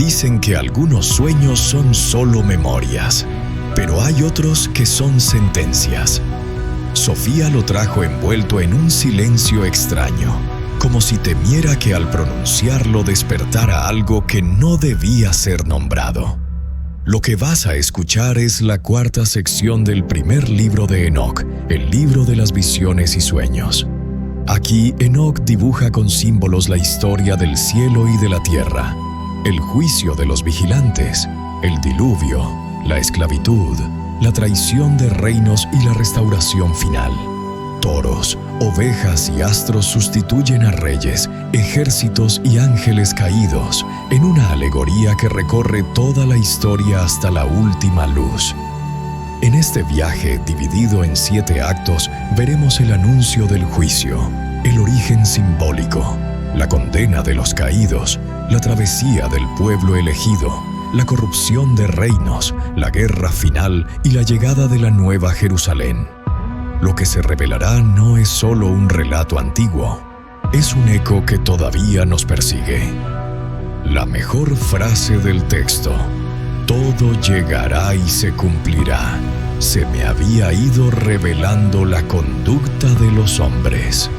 Dicen que algunos sueños son solo memorias, pero hay otros que son sentencias. Sofía lo trajo envuelto en un silencio extraño, como si temiera que al pronunciarlo despertara algo que no debía ser nombrado. Lo que vas a escuchar es la cuarta sección del primer libro de Enoc, el libro de las visiones y sueños. Aquí, Enoc dibuja con símbolos la historia del cielo y de la tierra, el juicio de los vigilantes, el diluvio, la esclavitud, la traición de reinos y la restauración final. Toros, ovejas y astros sustituyen a reyes, ejércitos y ángeles caídos en una alegoría que recorre toda la historia hasta la última luz. En este viaje, dividido en 7 actos, veremos el anuncio del juicio, el origen simbólico, la condena de los caídos, la travesía del pueblo elegido, la corrupción de reinos, la guerra final y la llegada de la Nueva Jerusalén. Lo que se revelará no es solo un relato antiguo, es un eco que todavía nos persigue. La mejor frase del texto: todo llegará y se cumplirá. Se me había ido revelando la conducta de los hombres.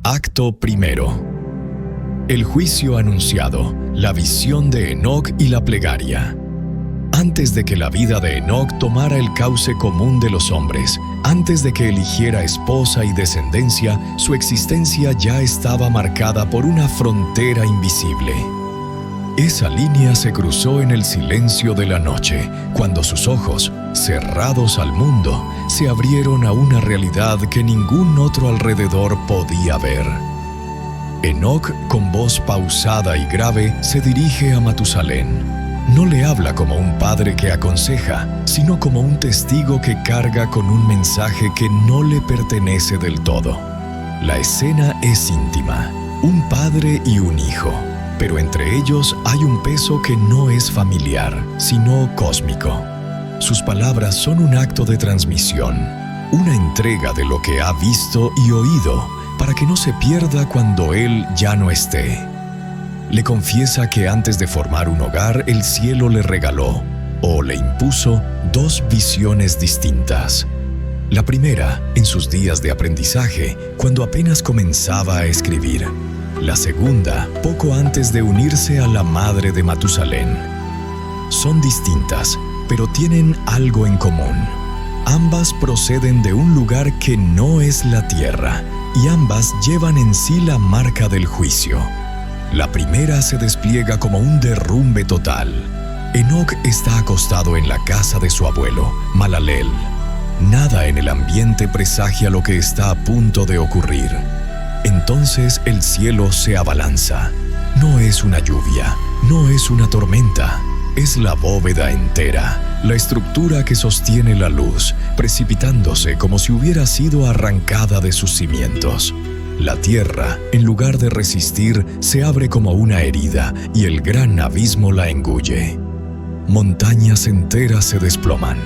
Acto primero. El juicio anunciado, la visión de Enoc y la plegaria. Antes de que la vida de Enoc tomara el cauce común de los hombres, antes de que eligiera esposa y descendencia, su existencia ya estaba marcada por una frontera invisible. Esa línea se cruzó en el silencio de la noche, cuando sus ojos, cerrados al mundo, se abrieron a una realidad que ningún otro alrededor podía ver. Enoc, con voz pausada y grave, se dirige a Matusalén. No le habla como un padre que aconseja, sino como un testigo que carga con un mensaje que no le pertenece del todo. La escena es íntima, un padre y un hijo, pero entre ellos hay un peso que no es familiar, sino cósmico. Sus palabras son un acto de transmisión, una entrega de lo que ha visto y oído, para que no se pierda cuando él ya no esté. Le confiesa que antes de formar un hogar, el cielo le regaló, o le impuso, 2 visiones distintas. La primera, en sus días de aprendizaje, cuando apenas comenzaba a escribir. La segunda, poco antes de unirse a la madre de Matusalén. Son distintas, pero tienen algo en común. Ambas proceden de un lugar que no es la tierra, y ambas llevan en sí la marca del juicio. La primera se despliega como un derrumbe total. Enoc está acostado en la casa de su abuelo, Malaleel. Nada en el ambiente presagia lo que está a punto de ocurrir. Entonces el cielo se abalanza. No es una lluvia, no es una tormenta. Es la bóveda entera, la estructura que sostiene la luz, precipitándose como si hubiera sido arrancada de sus cimientos. La tierra, en lugar de resistir, se abre como una herida y el gran abismo la engulle. Montañas enteras se desploman,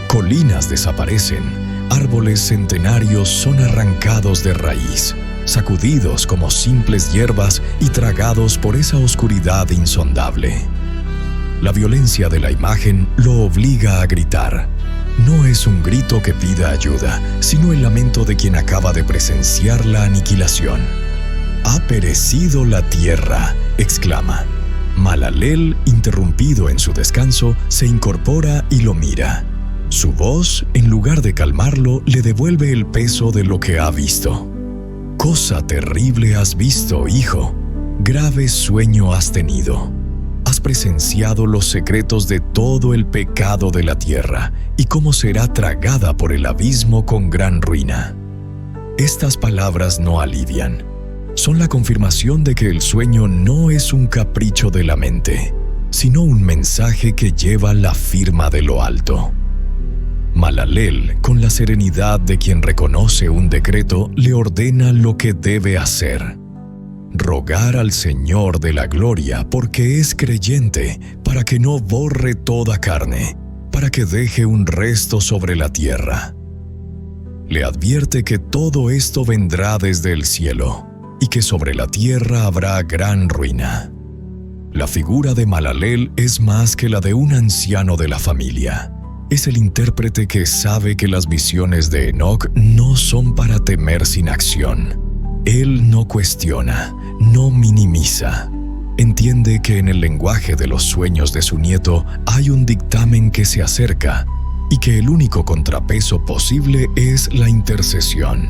colinas desaparecen, árboles centenarios son arrancados de raíz, sacudidos como simples hierbas y tragados por esa oscuridad insondable. La violencia de la imagen lo obliga a gritar. No es un grito que pida ayuda, sino el lamento de quien acaba de presenciar la aniquilación. «Ha perecido la tierra», exclama. Malaleel, interrumpido en su descanso, se incorpora y lo mira. Su voz, en lugar de calmarlo, le devuelve el peso de lo que ha visto. «Cosa terrible has visto, hijo. Grave sueño has tenido. Has presenciado los secretos de todo el pecado de la tierra y cómo será tragada por el abismo con gran ruina». Estas palabras no alivian. Son la confirmación de que el sueño no es un capricho de la mente, sino un mensaje que lleva la firma de lo alto. Malaleel, con la serenidad de quien reconoce un decreto, le ordena lo que debe hacer. Rogar al Señor de la gloria porque es creyente, para que no borre toda carne, para que deje un resto sobre la tierra. Le advierte que todo esto vendrá desde el cielo y que sobre la tierra habrá gran ruina. La figura de Mahalalel es más que la de un anciano de la familia. Es el intérprete que sabe que las visiones de Enoc no son para temer sin acción. Él no cuestiona, no minimiza. Entiende que en el lenguaje de los sueños de su nieto hay un dictamen que se acerca y que el único contrapeso posible es la intercesión.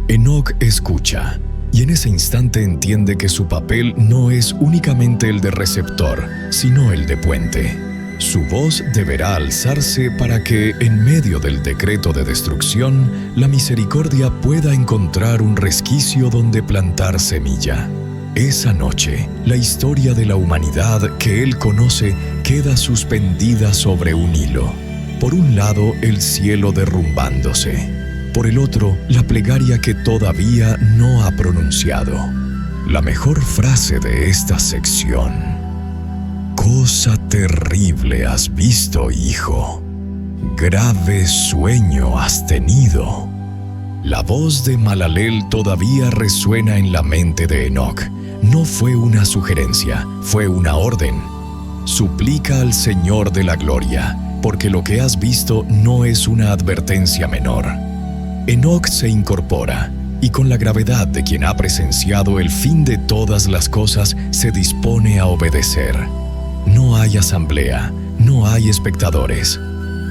Enoc escucha y en ese instante entiende que su papel no es únicamente el de receptor, sino el de puente. Su voz deberá alzarse para que, en medio del decreto de destrucción, la misericordia pueda encontrar un resquicio donde plantar semilla. Esa noche, la historia de la humanidad que él conoce queda suspendida sobre un hilo. Por un lado, el cielo derrumbándose. Por el otro, la plegaria que todavía no ha pronunciado. La mejor frase de esta sección: «Cosa terrible has visto, hijo. Grave sueño has tenido». La voz de Mahalalel todavía resuena en la mente de Enoc. No fue una sugerencia, fue una orden. Suplica al Señor de la Gloria, porque lo que has visto no es una advertencia menor. Enoc se incorpora y con la gravedad de quien ha presenciado el fin de todas las cosas se dispone a obedecer. No hay asamblea, no hay espectadores.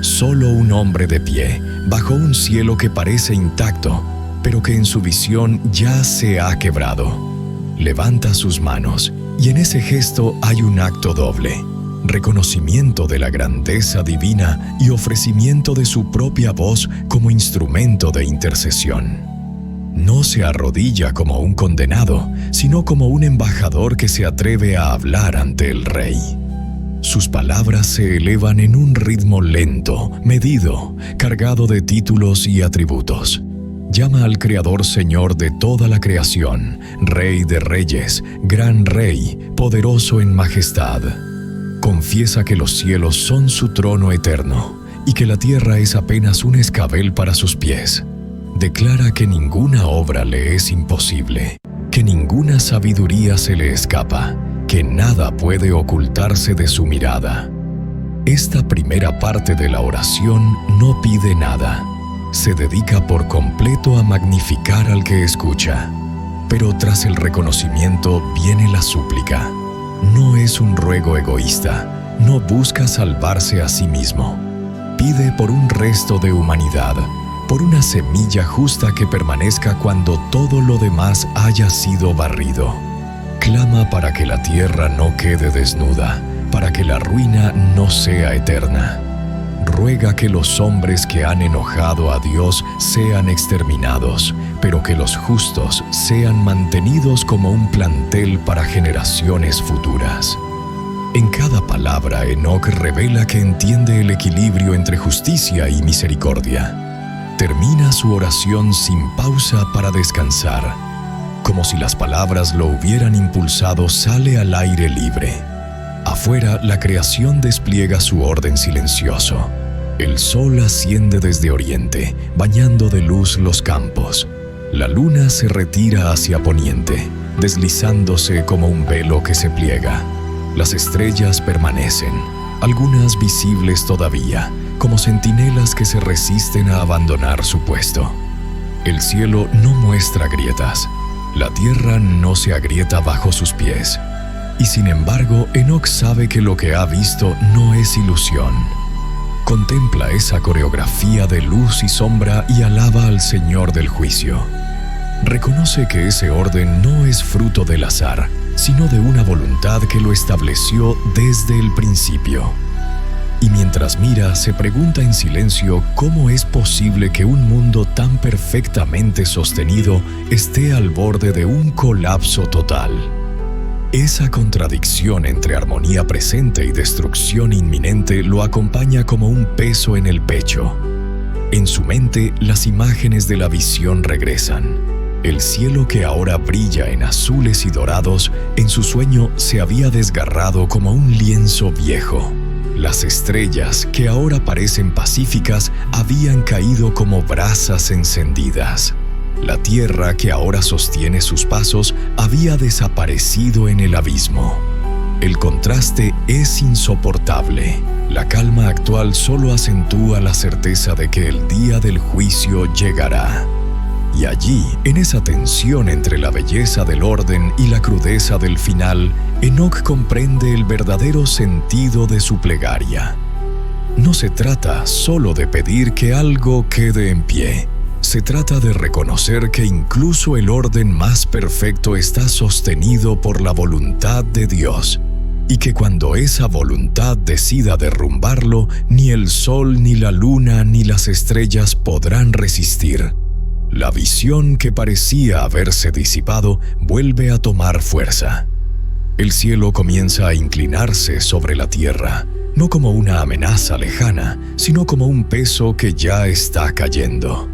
Solo un hombre de pie, bajo un cielo que parece intacto, pero que en su visión ya se ha quebrado. Levanta sus manos y en ese gesto hay un acto doble: reconocimiento de la grandeza divina y ofrecimiento de su propia voz como instrumento de intercesión. No se arrodilla como un condenado, sino como un embajador que se atreve a hablar ante el rey. Sus palabras se elevan en un ritmo lento, medido, cargado de títulos y atributos. Llama al Creador Señor de toda la creación, Rey de reyes, Gran Rey, poderoso en majestad. Confiesa que los cielos son su trono eterno y que la tierra es apenas un escabel para sus pies. Declara que ninguna obra le es imposible, que ninguna sabiduría se le escapa, que nada puede ocultarse de su mirada. Esta primera parte de la oración no pide nada. Se dedica por completo a magnificar al que escucha. Pero tras el reconocimiento viene la súplica. No es un ruego egoísta, no busca salvarse a sí mismo. Pide por un resto de humanidad, por una semilla justa que permanezca cuando todo lo demás haya sido barrido. Clama para que la tierra no quede desnuda, para que la ruina no sea eterna. Ruega que los hombres que han enojado a Dios sean exterminados, pero que los justos sean mantenidos como un plantel para generaciones futuras. En cada palabra, Enoc revela que entiende el equilibrio entre justicia y misericordia. Termina su oración sin pausa para descansar. Como si las palabras lo hubieran impulsado, sale al aire libre. Afuera, la creación despliega su orden silencioso. El sol asciende desde oriente, bañando de luz los campos. La luna se retira hacia poniente, deslizándose como un velo que se pliega. Las estrellas permanecen, algunas visibles todavía, como centinelas que se resisten a abandonar su puesto. El cielo no muestra grietas, la tierra no se agrieta bajo sus pies. Y sin embargo, Enoc sabe que lo que ha visto no es ilusión. Contempla esa coreografía de luz y sombra y alaba al Señor del juicio. Reconoce que ese orden no es fruto del azar, sino de una voluntad que lo estableció desde el principio. Y mientras mira, se pregunta en silencio cómo es posible que un mundo tan perfectamente sostenido esté al borde de un colapso total. Esa contradicción entre armonía presente y destrucción inminente lo acompaña como un peso en el pecho. En su mente, las imágenes de la visión regresan. El cielo que ahora brilla en azules y dorados, en su sueño se había desgarrado como un lienzo viejo. Las estrellas, que ahora parecen pacíficas, habían caído como brasas encendidas. La tierra, que ahora sostiene sus pasos, había desaparecido en el abismo. El contraste es insoportable. La calma actual solo acentúa la certeza de que el día del juicio llegará. Y allí, en esa tensión entre la belleza del orden y la crudeza del final, Enoc comprende el verdadero sentido de su plegaria. No se trata solo de pedir que algo quede en pie. Se trata de reconocer que incluso el orden más perfecto está sostenido por la voluntad de Dios, y que cuando esa voluntad decida derrumbarlo, ni el sol, ni la luna, ni las estrellas podrán resistir. La visión que parecía haberse disipado vuelve a tomar fuerza. El cielo comienza a inclinarse sobre la tierra, no como una amenaza lejana, sino como un peso que ya está cayendo.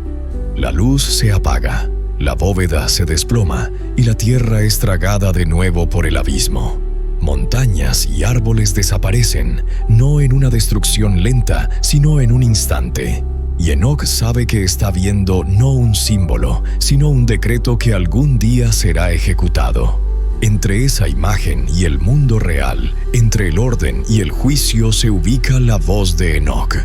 La luz se apaga, la bóveda se desploma y la tierra es tragada de nuevo por el abismo. Montañas y árboles desaparecen, no en una destrucción lenta, sino en un instante. Y Enoc sabe que está viendo no un símbolo, sino un decreto que algún día será ejecutado. Entre esa imagen y el mundo real, entre el orden y el juicio, se ubica la voz de Enoc.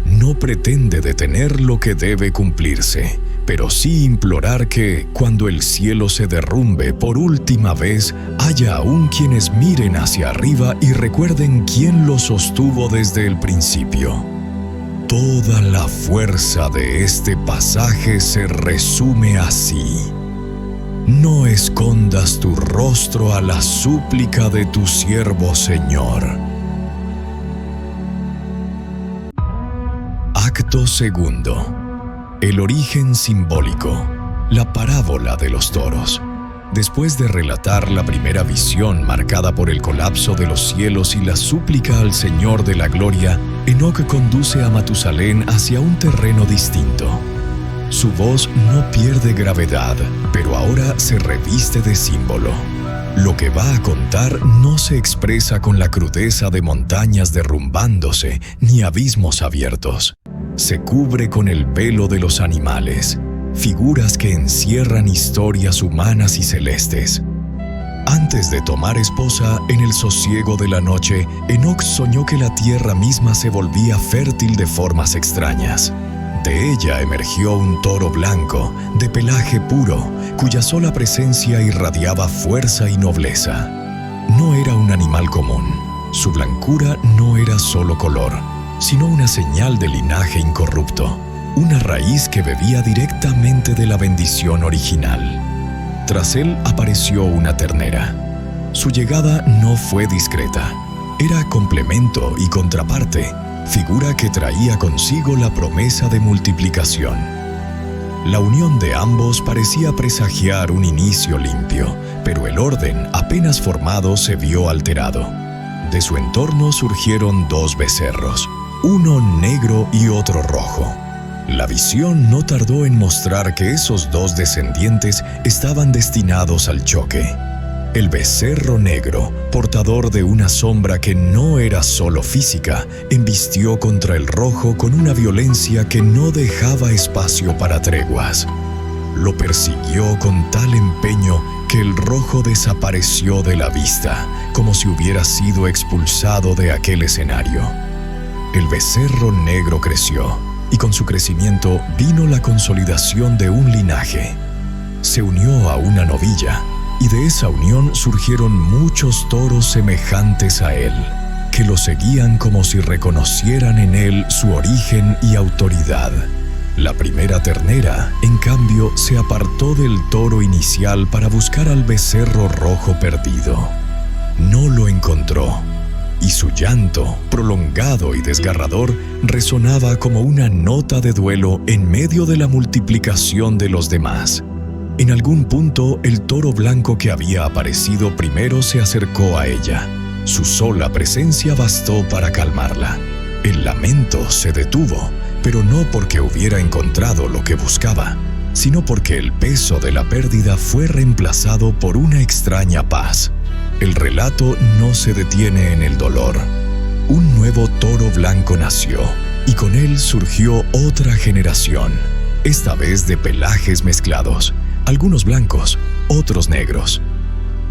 No pretende detener lo que debe cumplirse, pero sí implorar que, cuando el cielo se derrumbe por última vez, haya aún quienes miren hacia arriba y recuerden quién lo sostuvo desde el principio. Toda la fuerza de este pasaje se resume así: no escondas tu rostro a la súplica de tu siervo Señor. Acto segundo. El origen simbólico. La parábola de los toros. Después de relatar la primera visión marcada por el colapso de los cielos y la súplica al Señor de la gloria, Enoc conduce a Matusalén hacia un terreno distinto. Su voz no pierde gravedad, pero ahora se reviste de símbolo. Lo que va a contar no se expresa con la crudeza de montañas derrumbándose ni abismos abiertos. Se cubre con el velo de los animales, figuras que encierran historias humanas y celestes. Antes de tomar esposa, en el sosiego de la noche, Enoc soñó que la tierra misma se volvía fértil de formas extrañas. De ella emergió un toro blanco, de pelaje puro, cuya sola presencia irradiaba fuerza y nobleza. No era un animal común. Su blancura no era solo color, sino una señal de linaje incorrupto, una raíz que bebía directamente de la bendición original. Tras él apareció una ternera. Su llegada no fue discreta. Era complemento y contraparte, figura que traía consigo la promesa de multiplicación. La unión de ambos parecía presagiar un inicio limpio, pero el orden apenas formado se vio alterado. De su entorno surgieron dos becerros, uno negro y otro rojo. La visión no tardó en mostrar que esos dos descendientes estaban destinados al choque. El becerro negro, portador de una sombra que no era solo física, embistió contra el rojo con una violencia que no dejaba espacio para treguas. Lo persiguió con tal empeño que el rojo desapareció de la vista, como si hubiera sido expulsado de aquel escenario. El becerro negro creció, y con su crecimiento vino la consolidación de un linaje. Se unió a una novilla, y de esa unión surgieron muchos toros semejantes a él, que lo seguían como si reconocieran en él su origen y autoridad. La primera ternera, en cambio, se apartó del toro inicial para buscar al becerro rojo perdido. No lo encontró, y su llanto, prolongado y desgarrador, resonaba como una nota de duelo en medio de la multiplicación de los demás. En algún punto, el toro blanco que había aparecido primero se acercó a ella. Su sola presencia bastó para calmarla. El lamento se detuvo, pero no porque hubiera encontrado lo que buscaba, sino porque el peso de la pérdida fue reemplazado por una extraña paz. El relato no se detiene en el dolor. un nuevo toro blanco nació, y con él surgió otra generación, esta vez de pelajes mezclados, algunos blancos, otros negros.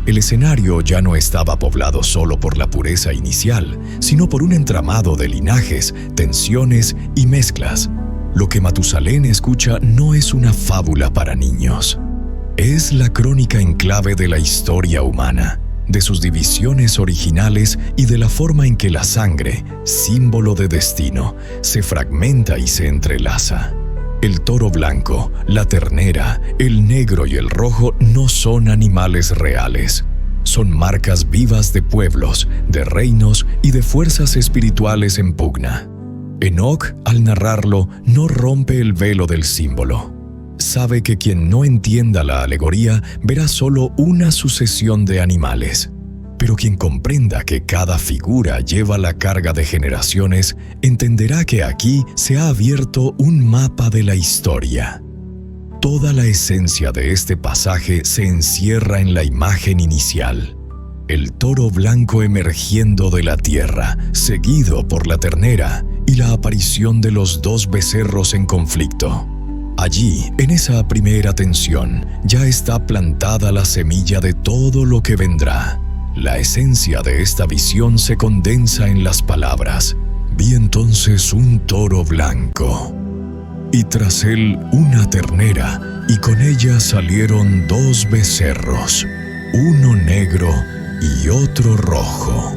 El escenario ya no estaba poblado solo por la pureza inicial, sino por un entramado de linajes, tensiones y mezclas. Lo que Matusalén escucha no es una fábula para niños. Es la crónica en clave de la historia humana, de sus divisiones originales y de la forma en que la sangre, símbolo de destino, se fragmenta y se entrelaza. El toro blanco, la ternera, el negro y el rojo no son animales reales. Son marcas vivas de pueblos, de reinos y de fuerzas espirituales en pugna. Enoc, al narrarlo, no rompe el velo del símbolo. Sabe que quien no entienda la alegoría verá solo una sucesión de animales. Pero quien comprenda que cada figura lleva la carga de generaciones, entenderá que aquí se ha abierto un mapa de la historia. Toda la esencia de este pasaje se encierra en la imagen inicial. El toro blanco emergiendo de la tierra, seguido por la ternera, y la aparición de los dos becerros en conflicto. Allí, en esa primera tensión, ya está plantada la semilla de todo lo que vendrá. La esencia de esta visión se condensa en las palabras: vi entonces un toro blanco, y tras él una ternera, y con ella salieron dos becerros, uno negro y otro rojo.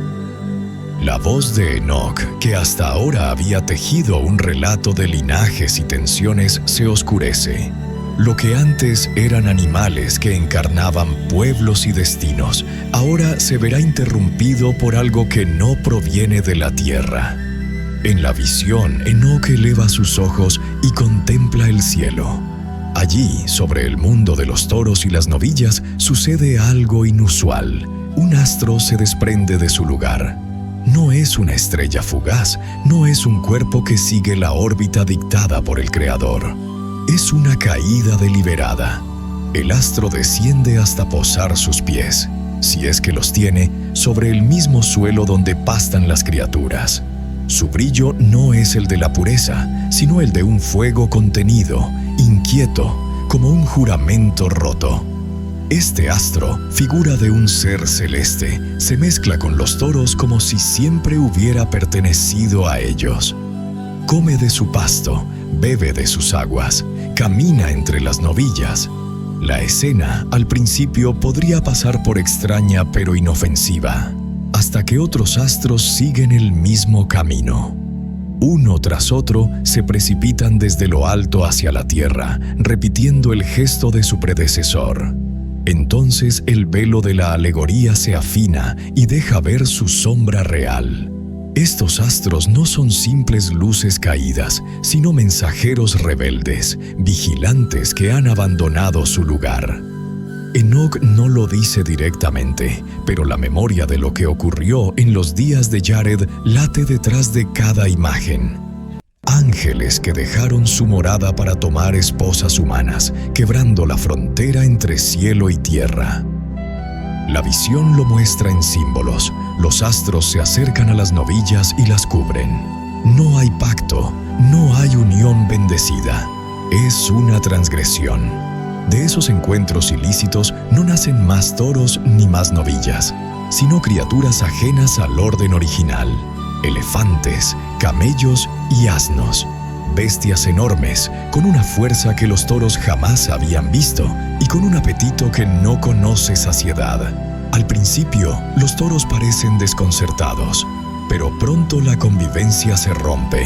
La voz de Enoc, que hasta ahora había tejido un relato de linajes y tensiones, se oscurece. Lo que antes eran animales que encarnaban pueblos y destinos, ahora se verá interrumpido por algo que no proviene de la tierra. En la visión, Enoc eleva sus ojos y contempla el cielo. Allí, sobre el mundo de los toros y las novillas, sucede algo inusual. Un astro se desprende de su lugar. No es una estrella fugaz, no es un cuerpo que sigue la órbita dictada por el Creador. Es una caída deliberada. El astro desciende hasta posar sus pies, si es que los tiene, sobre el mismo suelo donde pastan las criaturas. Su brillo no es el de la pureza, sino el de un fuego contenido, inquieto, como un juramento roto. Este astro, figura de un ser celeste, se mezcla con los toros como si siempre hubiera pertenecido a ellos. Come de su pasto, bebe de sus aguas, camina entre las novillas. La escena, al principio, podría pasar por extraña pero inofensiva, hasta que otros astros siguen el mismo camino. Uno tras otro se precipitan desde lo alto hacia la tierra, repitiendo el gesto de su predecesor. Entonces el velo de la alegoría se afina y deja ver su sombra real. Estos astros no son simples luces caídas, sino mensajeros rebeldes, vigilantes que han abandonado su lugar. Enoc no lo dice directamente, pero la memoria de lo que ocurrió en los días de Jared late detrás de cada imagen. Ángeles que dejaron su morada para tomar esposas humanas, quebrando la frontera entre cielo y tierra. La visión lo muestra en símbolos. Los astros se acercan a las novillas y las cubren. No hay pacto, no hay unión bendecida. Es una transgresión. De esos encuentros ilícitos no nacen más toros ni más novillas, sino criaturas ajenas al orden original. Elefantes, camellos y asnos. Bestias enormes, con una fuerza que los toros jamás habían visto y con un apetito que no conoce saciedad. Al principio, los toros parecen desconcertados, pero pronto la convivencia se rompe.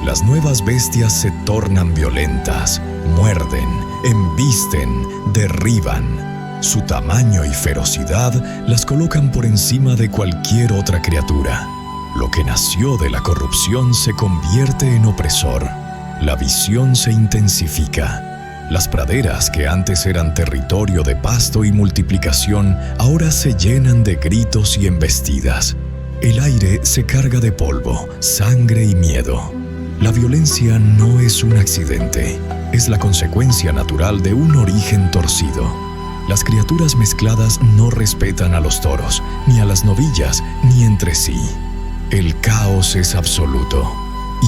Las nuevas bestias se tornan violentas, muerden, embisten, derriban. Su tamaño y ferocidad las colocan por encima de cualquier otra criatura. Lo que nació de la corrupción se convierte en opresor. La visión se intensifica. Las praderas que antes eran territorio de pasto y multiplicación, ahora se llenan de gritos y embestidas. El aire se carga de polvo, sangre y miedo. La violencia no es un accidente, es la consecuencia natural de un origen torcido. Las criaturas mezcladas no respetan a los toros, ni a las novillas, ni entre sí. el caos es absoluto.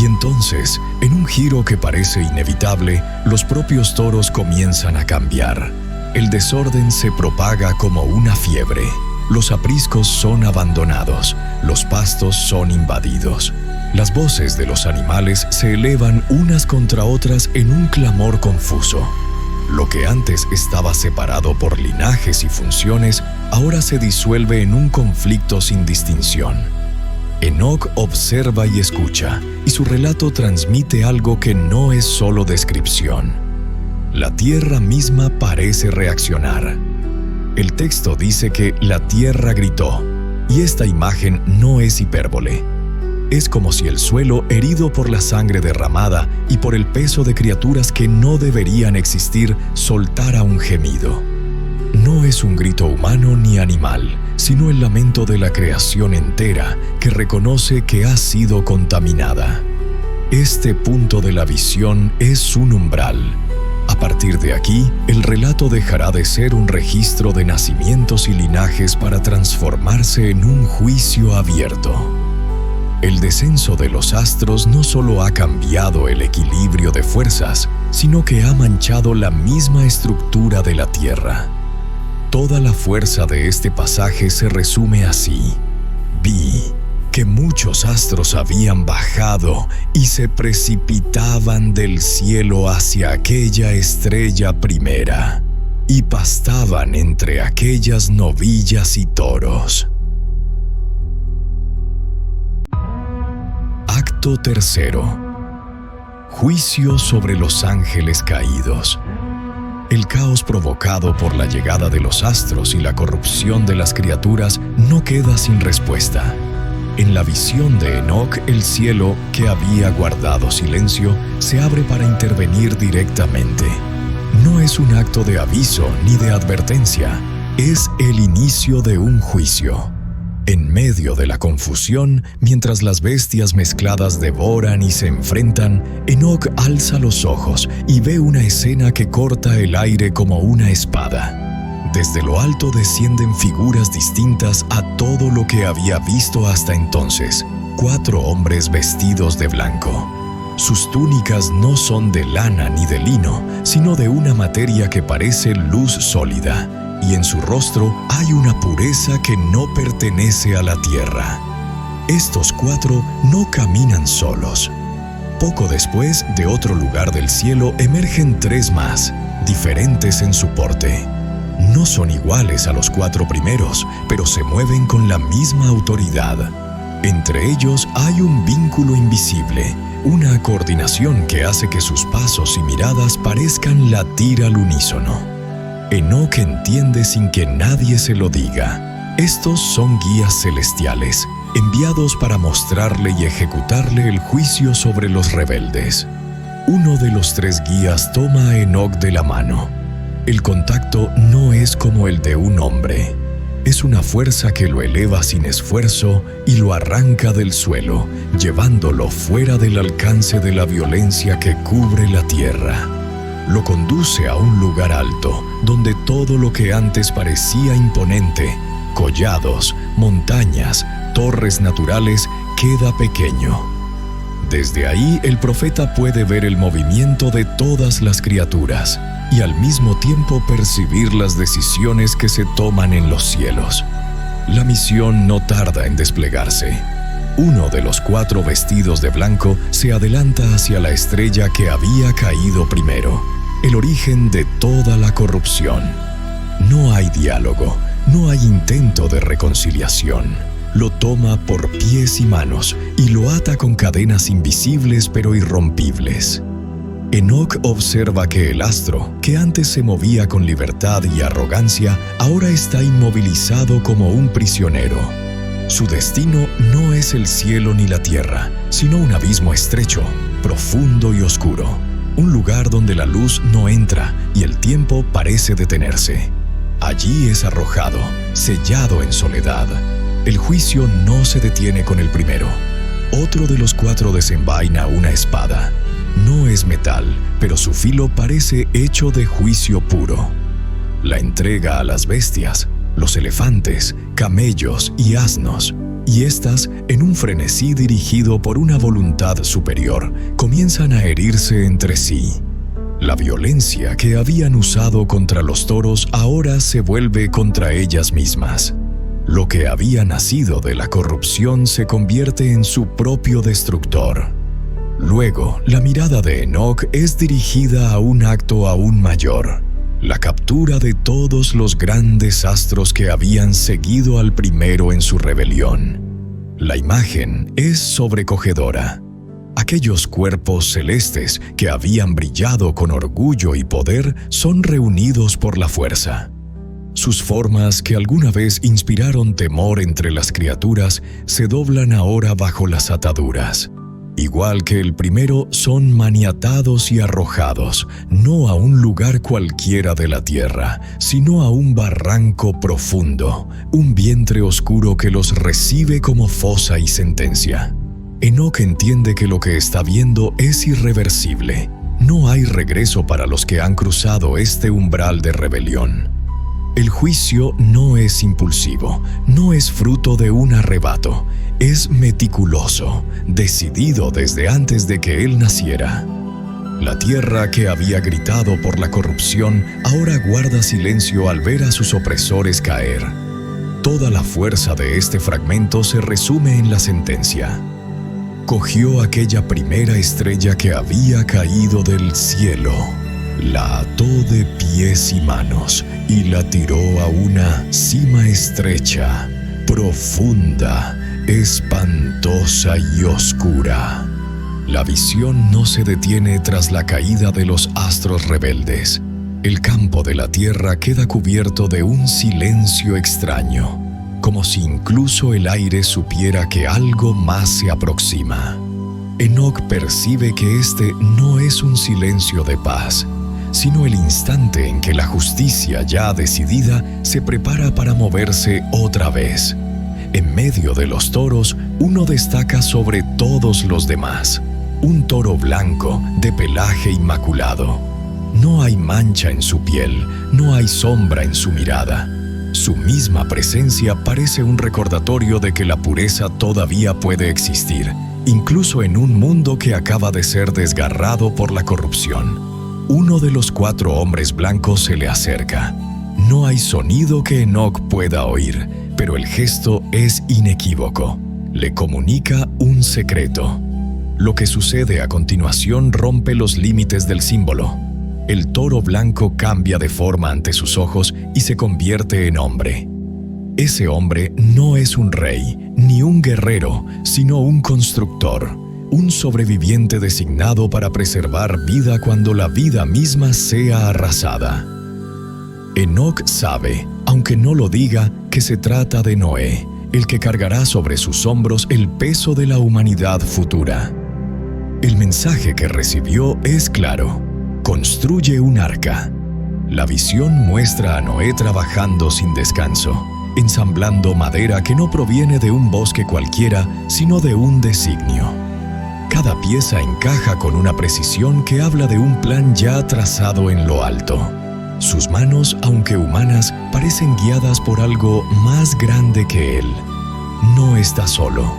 Y entonces, en un giro que parece inevitable, los propios toros comienzan a cambiar. El desorden se propaga como una fiebre. Los apriscos son abandonados, los pastos son invadidos. Las voces de los animales se elevan unas contra otras en un clamor confuso. Lo que antes estaba separado por linajes y funciones, ahora se disuelve en un conflicto sin distinción. Enoc observa y escucha, y su relato transmite algo que no es solo descripción. La tierra misma parece reaccionar. El texto dice que la tierra gritó, y esta imagen no es hipérbole. Es como si el suelo, herido por la sangre derramada y por el peso de criaturas que no deberían existir, soltara un gemido. No es un grito humano ni animal, sino el lamento de la creación entera que reconoce que ha sido contaminada. Este punto de la visión es un umbral. A partir de aquí, el relato dejará de ser un registro de nacimientos y linajes para transformarse en un juicio abierto. El descenso de los astros no solo ha cambiado el equilibrio de fuerzas, sino que ha manchado la misma estructura de la Tierra. Toda la fuerza de este pasaje se resume así: vi que muchos astros habían bajado y se precipitaban del cielo hacia aquella estrella primera, y pastaban entre aquellas novillas y toros. Acto tercero. Juicio sobre los ángeles caídos. El caos provocado por la llegada de los astros y la corrupción de las criaturas no queda sin respuesta. En la visión de Enoc, el cielo, que había guardado silencio, se abre para intervenir directamente. No es un acto de aviso ni de advertencia, es el inicio de un juicio. En medio de la confusión, mientras las bestias mezcladas devoran y se enfrentan, Enoc alza los ojos y ve una escena que corta el aire como una espada. Desde lo alto descienden figuras distintas a todo lo que había visto hasta entonces. 4 hombres vestidos de blanco. Sus túnicas no son de lana ni de lino, sino de una materia que parece luz sólida, y en su rostro hay una pureza que no pertenece a la tierra. Estos 4 no caminan solos. Poco después, de otro lugar del cielo emergen 3 más, diferentes en su porte. No son iguales a los 4 primeros, pero se mueven con la misma autoridad. Entre ellos hay un vínculo invisible, una coordinación que hace que sus pasos y miradas parezcan latir al unísono. Enoc entiende sin que nadie se lo diga. Estos son guías celestiales, enviados para mostrarle y ejecutarle el juicio sobre los rebeldes. Uno de los 3 guías toma a Enoc de la mano. El contacto no es como el de un hombre. Es una fuerza que lo eleva sin esfuerzo y lo arranca del suelo, llevándolo fuera del alcance de la violencia que cubre la tierra. Lo conduce a un lugar alto, donde todo lo que antes parecía imponente, collados, montañas, torres naturales, queda pequeño. Desde ahí el profeta puede ver el movimiento de todas las criaturas y al mismo tiempo percibir las decisiones que se toman en los cielos. La misión no tarda en desplegarse. Uno de los 4 vestidos de blanco se adelanta hacia la estrella que había caído primero, el origen de toda la corrupción. No hay diálogo, no hay intento de reconciliación. Lo toma por pies y manos y lo ata con cadenas invisibles pero irrompibles. Enoc observa que el astro, que antes se movía con libertad y arrogancia, ahora está inmovilizado como un prisionero. Su destino no es el cielo ni la tierra, sino un abismo estrecho, profundo y oscuro. Un lugar donde la luz no entra y el tiempo parece detenerse. Allí es arrojado, sellado en soledad. El juicio no se detiene con el primero. Otro de los 4 desenvaina una espada. No es metal, pero su filo parece hecho de juicio puro. La entrega a las bestias, los elefantes, camellos y asnos. y éstas, en un frenesí dirigido por una voluntad superior, comienzan a herirse entre sí. La violencia que habían usado contra los toros ahora se vuelve contra ellas mismas. Lo que había nacido de la corrupción se convierte en su propio destructor. Luego, la mirada de Enoc es dirigida a un acto aún mayor: la captura de todos los grandes astros que habían seguido al primero en su rebelión. La imagen es sobrecogedora. Aquellos cuerpos celestes que habían brillado con orgullo y poder son reunidos por la fuerza. Sus formas, que alguna vez inspiraron temor entre las criaturas, se doblan ahora bajo las ataduras. Igual que el primero, son maniatados y arrojados, no a un lugar cualquiera de la tierra, sino a un barranco profundo, un vientre oscuro que los recibe como fosa y sentencia. Enoc entiende que lo que está viendo es irreversible. No hay regreso para los que han cruzado este umbral de rebelión. El juicio no es impulsivo, no es fruto de un arrebato, es meticuloso, decidido desde antes de que él naciera. La tierra, que había gritado por la corrupción, ahora guarda silencio al ver a sus opresores caer. Toda la fuerza de este fragmento se resume en la sentencia: cogió aquella primera estrella que había caído del cielo, la ató de pies y manos y la tiró a una cima estrecha, profunda, espantosa y oscura. La visión no se detiene tras la caída de los astros rebeldes. El campo de la tierra queda cubierto de un silencio extraño, como si incluso el aire supiera que algo más se aproxima. Enoc percibe que este no es un silencio de paz, sino el instante en que la justicia ya decidida se prepara para moverse otra vez. En medio de los toros, uno destaca sobre todos los demás: un toro blanco, de pelaje inmaculado. No hay mancha en su piel, no hay sombra en su mirada. Su misma presencia parece un recordatorio de que la pureza todavía puede existir, incluso en un mundo que acaba de ser desgarrado por la corrupción. Uno de los 4 hombres blancos se le acerca. No hay sonido que Enoc pueda oír, pero el gesto es inequívoco. Le comunica un secreto. Lo que sucede a continuación rompe los límites del símbolo. El toro blanco cambia de forma ante sus ojos y se convierte en hombre. Ese hombre no es un rey, ni un guerrero, sino un constructor, un sobreviviente designado para preservar vida cuando la vida misma sea arrasada. Enoc sabe, aunque no lo diga, que se trata de Noé, el que cargará sobre sus hombros el peso de la humanidad futura. El mensaje que recibió es claro: construye un arca. La visión muestra a Noé trabajando sin descanso, ensamblando madera que no proviene de un bosque cualquiera, sino de un designio. Cada pieza encaja con una precisión que habla de un plan ya trazado en lo alto. Sus manos, aunque humanas, parecen guiadas por algo más grande que él. No está solo.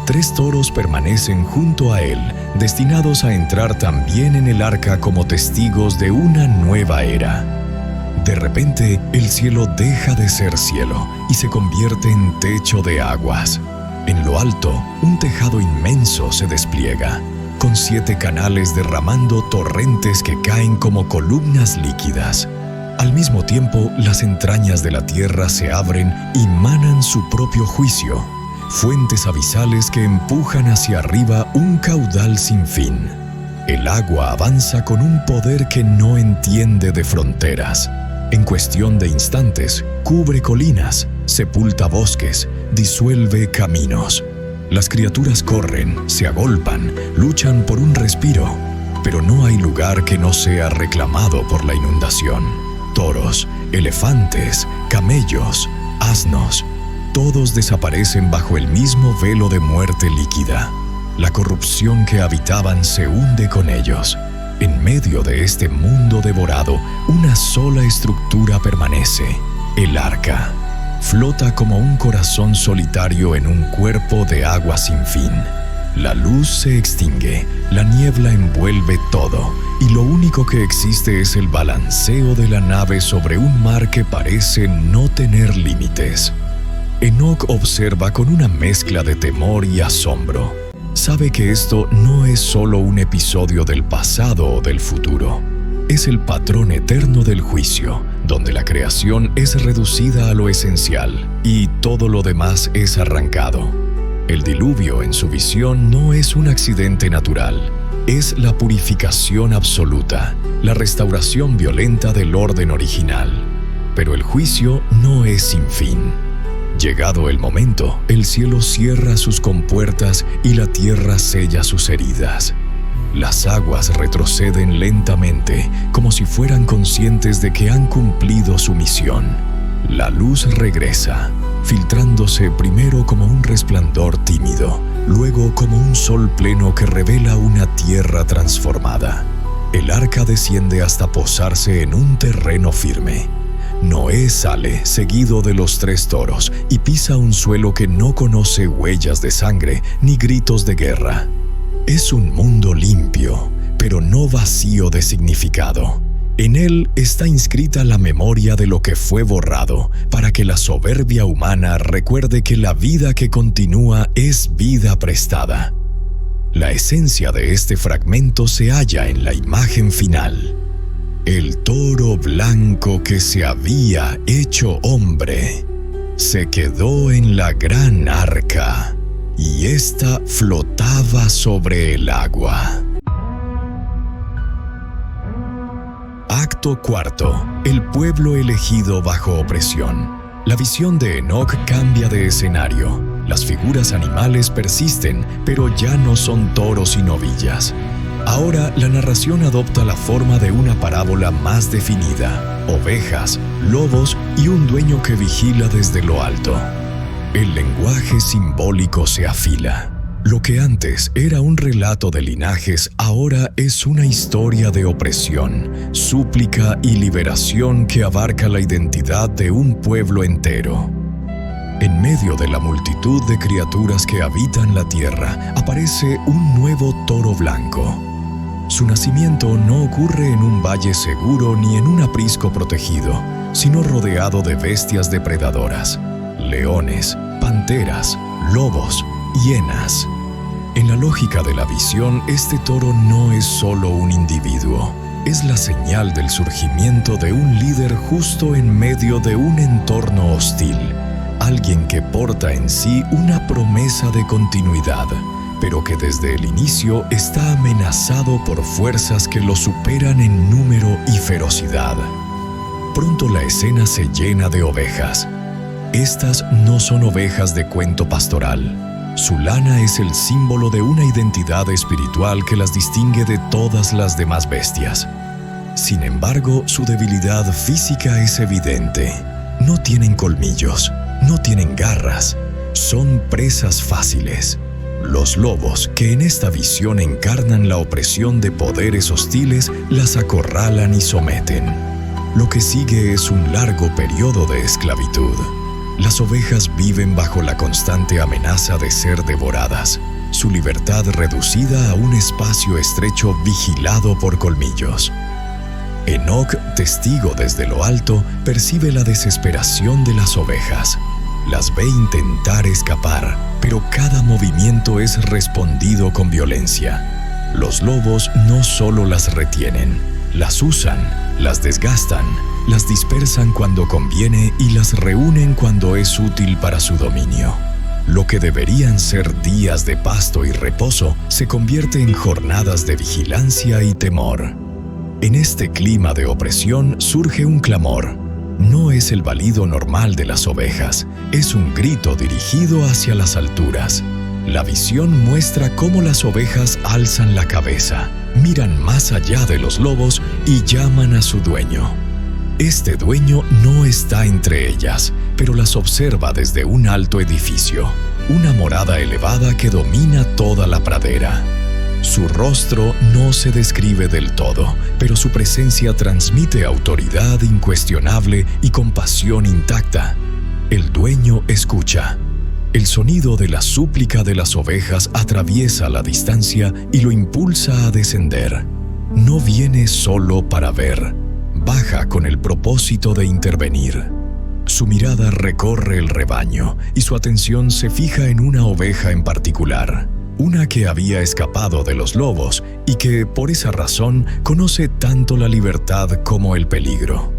3 toros permanecen junto a él, destinados a entrar también en el arca como testigos de una nueva era. De repente, el cielo deja de ser cielo y se convierte en techo de aguas. En lo alto, un tejado inmenso se despliega, con 7 canales derramando torrentes que caen como columnas líquidas. Al mismo tiempo, las entrañas de la tierra se abren y manan su propio juicio, fuentes abisales que empujan hacia arriba un caudal sin fin. El agua avanza con un poder que no entiende de fronteras. En cuestión de instantes, cubre colinas, sepulta bosques, disuelve caminos. Las criaturas corren, se agolpan, luchan por un respiro, pero no hay lugar que no sea reclamado por la inundación. Toros, elefantes, camellos, asnos, todos desaparecen bajo el mismo velo de muerte líquida. La corrupción que habitaban se hunde con ellos. En medio de este mundo devorado, una sola estructura permanece: el arca. flota como un corazón solitario en un cuerpo de agua sin fin. La luz se extingue, la niebla envuelve todo, y lo único que existe es el balanceo de la nave sobre un mar que parece no tener límites. Enoc observa con una mezcla de temor y asombro. Sabe que esto no es solo un episodio del pasado o del futuro. Es el patrón eterno del juicio, donde la creación es reducida a lo esencial y todo lo demás es arrancado. El diluvio, en su visión, no es un accidente natural. Es la purificación absoluta, la restauración violenta del orden original. Pero el juicio no es sin fin. Llegado el momento, el cielo cierra sus compuertas y la tierra sella sus heridas. Las aguas retroceden lentamente, como si fueran conscientes de que han cumplido su misión. La luz regresa, filtrándose primero como un resplandor tímido, luego como un sol pleno que revela una tierra transformada. El arca desciende hasta posarse en un terreno firme. Noé sale, seguido de los 3 toros, y pisa un suelo que no conoce huellas de sangre ni gritos de guerra. Es un mundo limpio, pero no vacío de significado. En él está inscrita la memoria de lo que fue borrado, para que la soberbia humana recuerde que la vida que continúa es vida prestada. La esencia de este fragmento se halla en la imagen final. El toro blanco que se había hecho hombre se quedó en la gran arca, y ésta flotaba sobre el agua. Acto cuarto. El pueblo elegido bajo opresión. La visión de Enoc cambia de escenario. Las figuras animales persisten, pero ya no son toros y novillas. Ahora la narración adopta la forma de una parábola más definida: ovejas, lobos y un dueño que vigila desde lo alto. El lenguaje simbólico se afila. Lo que antes era un relato de linajes, ahora es una historia de opresión, súplica y liberación que abarca la identidad de un pueblo entero. En medio de la multitud de criaturas que habitan la tierra, aparece un nuevo toro blanco. Su nacimiento no ocurre en un valle seguro ni en un aprisco protegido, sino rodeado de bestias depredadoras: leones, panteras, lobos, hienas. En la lógica de la visión, este toro no es solo un individuo, es la señal del surgimiento de un líder justo en medio de un entorno hostil, alguien que porta en sí una promesa de continuidad, pero que desde el inicio está amenazado por fuerzas que lo superan en número y ferocidad. Pronto la escena se llena de ovejas. Estas no son ovejas de cuento pastoral. Su lana es el símbolo de una identidad espiritual que las distingue de todas las demás bestias. Sin embargo, su debilidad física es evidente. No tienen colmillos, no tienen garras, son presas fáciles. Los lobos, que en esta visión encarnan la opresión de poderes hostiles, las acorralan y someten. Lo que sigue es un largo periodo de esclavitud. Las ovejas viven bajo la constante amenaza de ser devoradas, su libertad reducida a un espacio estrecho vigilado por colmillos. Enoc, testigo desde lo alto, percibe la desesperación de las ovejas. Las ve intentar escapar, pero cada movimiento es respondido con violencia. Los lobos no solo las retienen, las usan, las desgastan, las dispersan cuando conviene y las reúnen cuando es útil para su dominio. Lo que deberían ser días de pasto y reposo se convierte en jornadas de vigilancia y temor. En este clima de opresión surge un clamor. No es el balido normal de las ovejas, es un grito dirigido hacia las alturas. La visión muestra cómo las ovejas alzan la cabeza, miran más allá de los lobos y llaman a su dueño. Este dueño no está entre ellas, pero las observa desde un alto edificio, una morada elevada que domina toda la pradera. Su rostro no se describe del todo, pero su presencia transmite autoridad incuestionable y compasión intacta. El dueño escucha. El sonido de la súplica de las ovejas atraviesa la distancia y lo impulsa a descender. No viene solo para ver, baja con el propósito de intervenir. Su mirada recorre el rebaño y su atención se fija en una oveja en particular, una que había escapado de los lobos y que, por esa razón, conoce tanto la libertad como el peligro.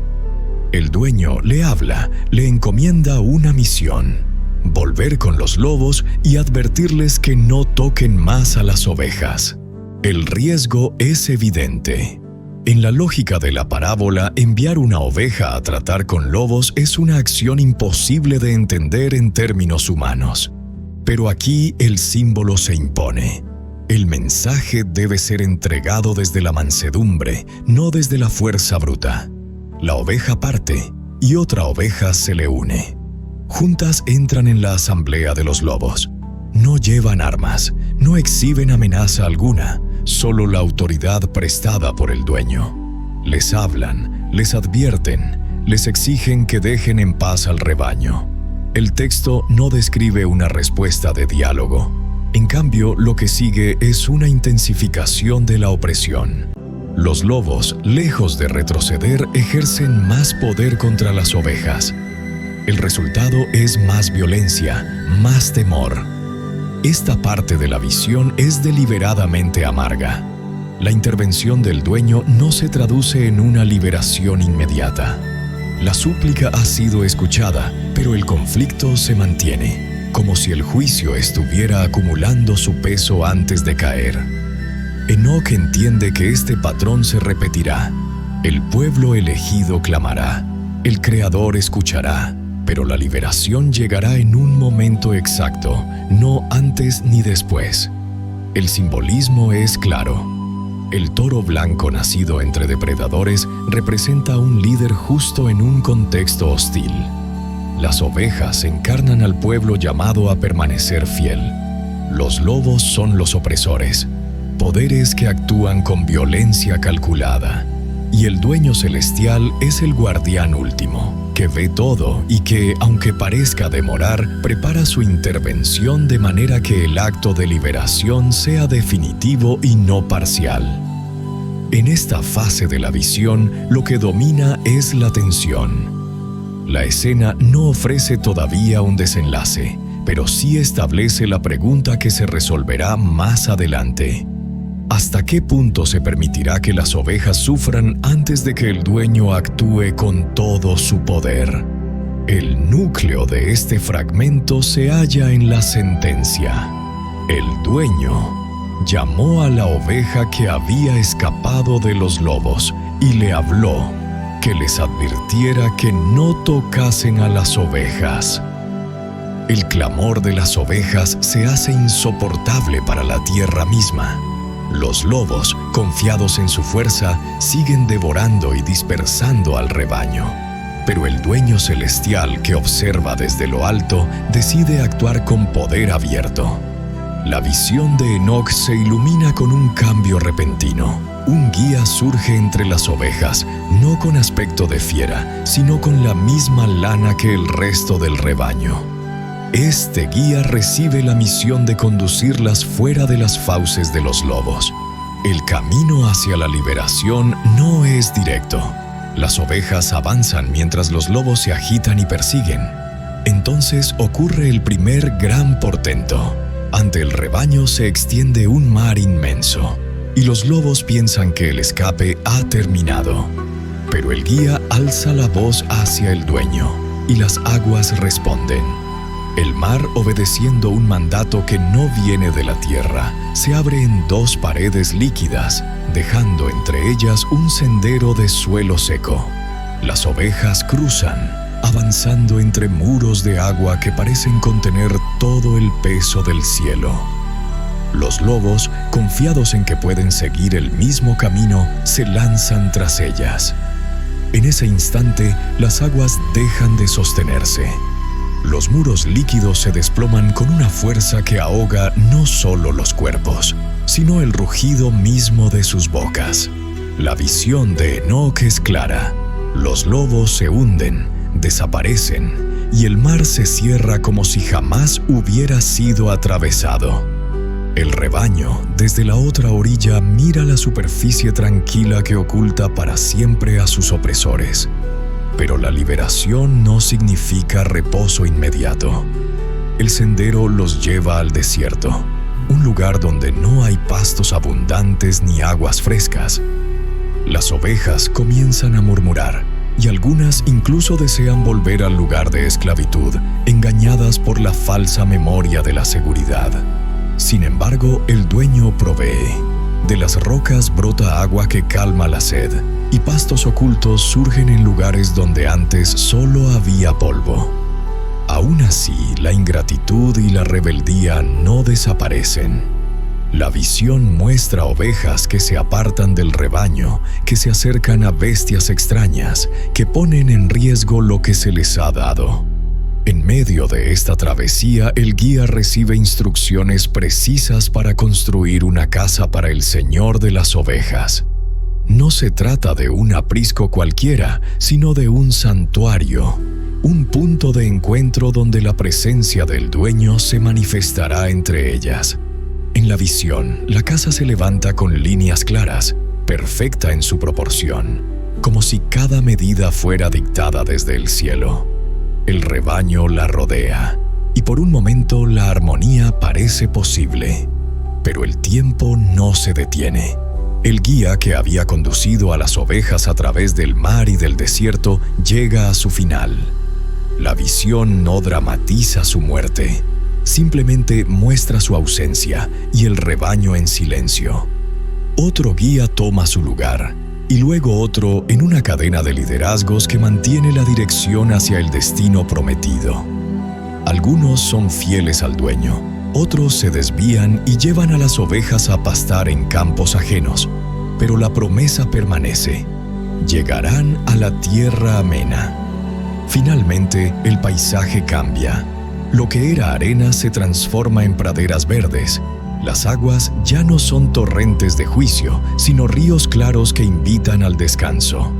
El dueño le habla, le encomienda una misión: volver con los lobos y advertirles que no toquen más a las ovejas. El riesgo es evidente. En la lógica de la parábola, enviar una oveja a tratar con lobos es una acción imposible de entender en términos humanos. Pero aquí el símbolo se impone. El mensaje debe ser entregado desde la mansedumbre, no desde la fuerza bruta. La oveja parte y otra oveja se le une. Juntas entran en la asamblea de los lobos. No llevan armas, no exhiben amenaza alguna, solo la autoridad prestada por el dueño. Les hablan, les advierten, les exigen que dejen en paz al rebaño. El texto no describe una respuesta de diálogo. En cambio, lo que sigue es una intensificación de la opresión. Los lobos, lejos de retroceder, ejercen más poder contra las ovejas. El resultado es más violencia, más temor. Esta parte de la visión es deliberadamente amarga. La intervención del dueño no se traduce en una liberación inmediata. La súplica ha sido escuchada, pero el conflicto se mantiene, como si el juicio estuviera acumulando su peso antes de caer. Enoc entiende que este patrón se repetirá. El pueblo elegido clamará, el Creador escuchará, pero la liberación llegará en un momento exacto, no antes ni después. El simbolismo es claro. El toro blanco nacido entre depredadores representa a un líder justo en un contexto hostil. Las ovejas encarnan al pueblo llamado a permanecer fiel. Los lobos son los opresores, poderes que actúan con violencia calculada. Y el dueño celestial es el guardián último, que ve todo y que, aunque parezca demorar, prepara su intervención de manera que el acto de liberación sea definitivo y no parcial. En esta fase de la visión, lo que domina es la tensión. La escena no ofrece todavía un desenlace, pero sí establece la pregunta que se resolverá más adelante. ¿Hasta qué punto se permitirá que las ovejas sufran antes de que el dueño actúe con todo su poder? El núcleo de este fragmento se halla en la sentencia. El dueño llamó a la oveja que había escapado de los lobos y le habló que les advirtiera que no tocasen a las ovejas. El clamor de las ovejas se hace insoportable para la tierra misma. Los lobos, confiados en su fuerza, siguen devorando y dispersando al rebaño. Pero el dueño celestial, que observa desde lo alto, decide actuar con poder abierto. La visión de Enoc se ilumina con un cambio repentino. Un guía surge entre las ovejas, no con aspecto de fiera, sino con la misma lana que el resto del rebaño. Este guía recibe la misión de conducirlas fuera de las fauces de los lobos. El camino hacia la liberación no es directo. Las ovejas avanzan mientras los lobos se agitan y persiguen. Entonces ocurre el primer gran portento. Ante el rebaño se extiende un mar inmenso, y los lobos piensan que el escape ha terminado. Pero el guía alza la voz hacia el dueño, y las aguas responden. El mar, obedeciendo un mandato que no viene de la tierra, se abre en dos paredes líquidas, dejando entre ellas un sendero de suelo seco. Las ovejas cruzan, avanzando entre muros de agua que parecen contener todo el peso del cielo. Los lobos, confiados en que pueden seguir el mismo camino, se lanzan tras ellas. En ese instante, las aguas dejan de sostenerse. Los muros líquidos se desploman con una fuerza que ahoga no solo los cuerpos, sino el rugido mismo de sus bocas. La visión de Enoc es clara. Los lobos se hunden, desaparecen, y el mar se cierra como si jamás hubiera sido atravesado. El rebaño, desde la otra orilla, mira la superficie tranquila que oculta para siempre a sus opresores. Pero la liberación no significa reposo inmediato. El sendero los lleva al desierto, un lugar donde no hay pastos abundantes ni aguas frescas. Las ovejas comienzan a murmurar, y algunas incluso desean volver al lugar de esclavitud, engañadas por la falsa memoria de la seguridad. Sin embargo, el dueño provee. De las rocas brota agua que calma la sed, y pastos ocultos surgen en lugares donde antes solo había polvo. Aún así, la ingratitud y la rebeldía no desaparecen. La visión muestra ovejas que se apartan del rebaño, que se acercan a bestias extrañas, que ponen en riesgo lo que se les ha dado. En medio de esta travesía, el guía recibe instrucciones precisas para construir una casa para el Señor de las ovejas. No se trata de un aprisco cualquiera, sino de un santuario, un punto de encuentro donde la presencia del dueño se manifestará entre ellas. En la visión, la casa se levanta con líneas claras, perfecta en su proporción, como si cada medida fuera dictada desde el cielo. El rebaño la rodea, y por un momento la armonía parece posible. Pero el tiempo no se detiene. El guía que había conducido a las ovejas a través del mar y del desierto llega a su final. La visión no dramatiza su muerte, simplemente muestra su ausencia y el rebaño en silencio. Otro guía toma su lugar, y luego otro en una cadena de liderazgos que mantiene la dirección hacia el destino prometido. Algunos son fieles al dueño, otros se desvían y llevan a las ovejas a pastar en campos ajenos, pero la promesa permanece. Llegarán a la tierra amena. Finalmente, el paisaje cambia. Lo que era arena se transforma en praderas verdes. Las aguas ya no son torrentes de juicio, sino ríos claros que invitan al descanso.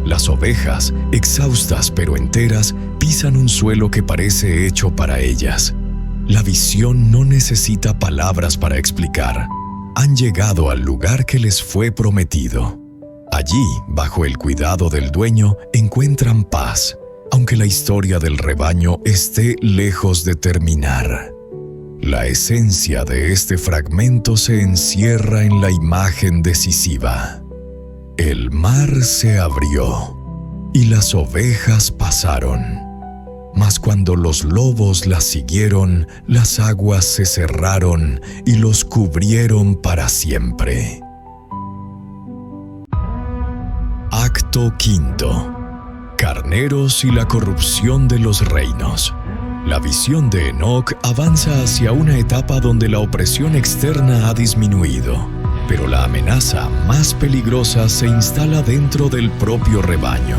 Las ovejas, exhaustas pero enteras, pisan un suelo que parece hecho para ellas. La visión no necesita palabras para explicar. Han llegado al lugar que les fue prometido. Allí, bajo el cuidado del dueño, encuentran paz, aunque la historia del rebaño esté lejos de terminar. La esencia de este fragmento se encierra en la imagen decisiva. El mar se abrió y las ovejas pasaron. Mas cuando los lobos las siguieron, las aguas se cerraron y los cubrieron para siempre. Acto quinto. Carneros y la corrupción de los reinos. La visión de Enoc avanza hacia una etapa donde la opresión externa ha disminuido, pero la amenaza más peligrosa se instala dentro del propio rebaño.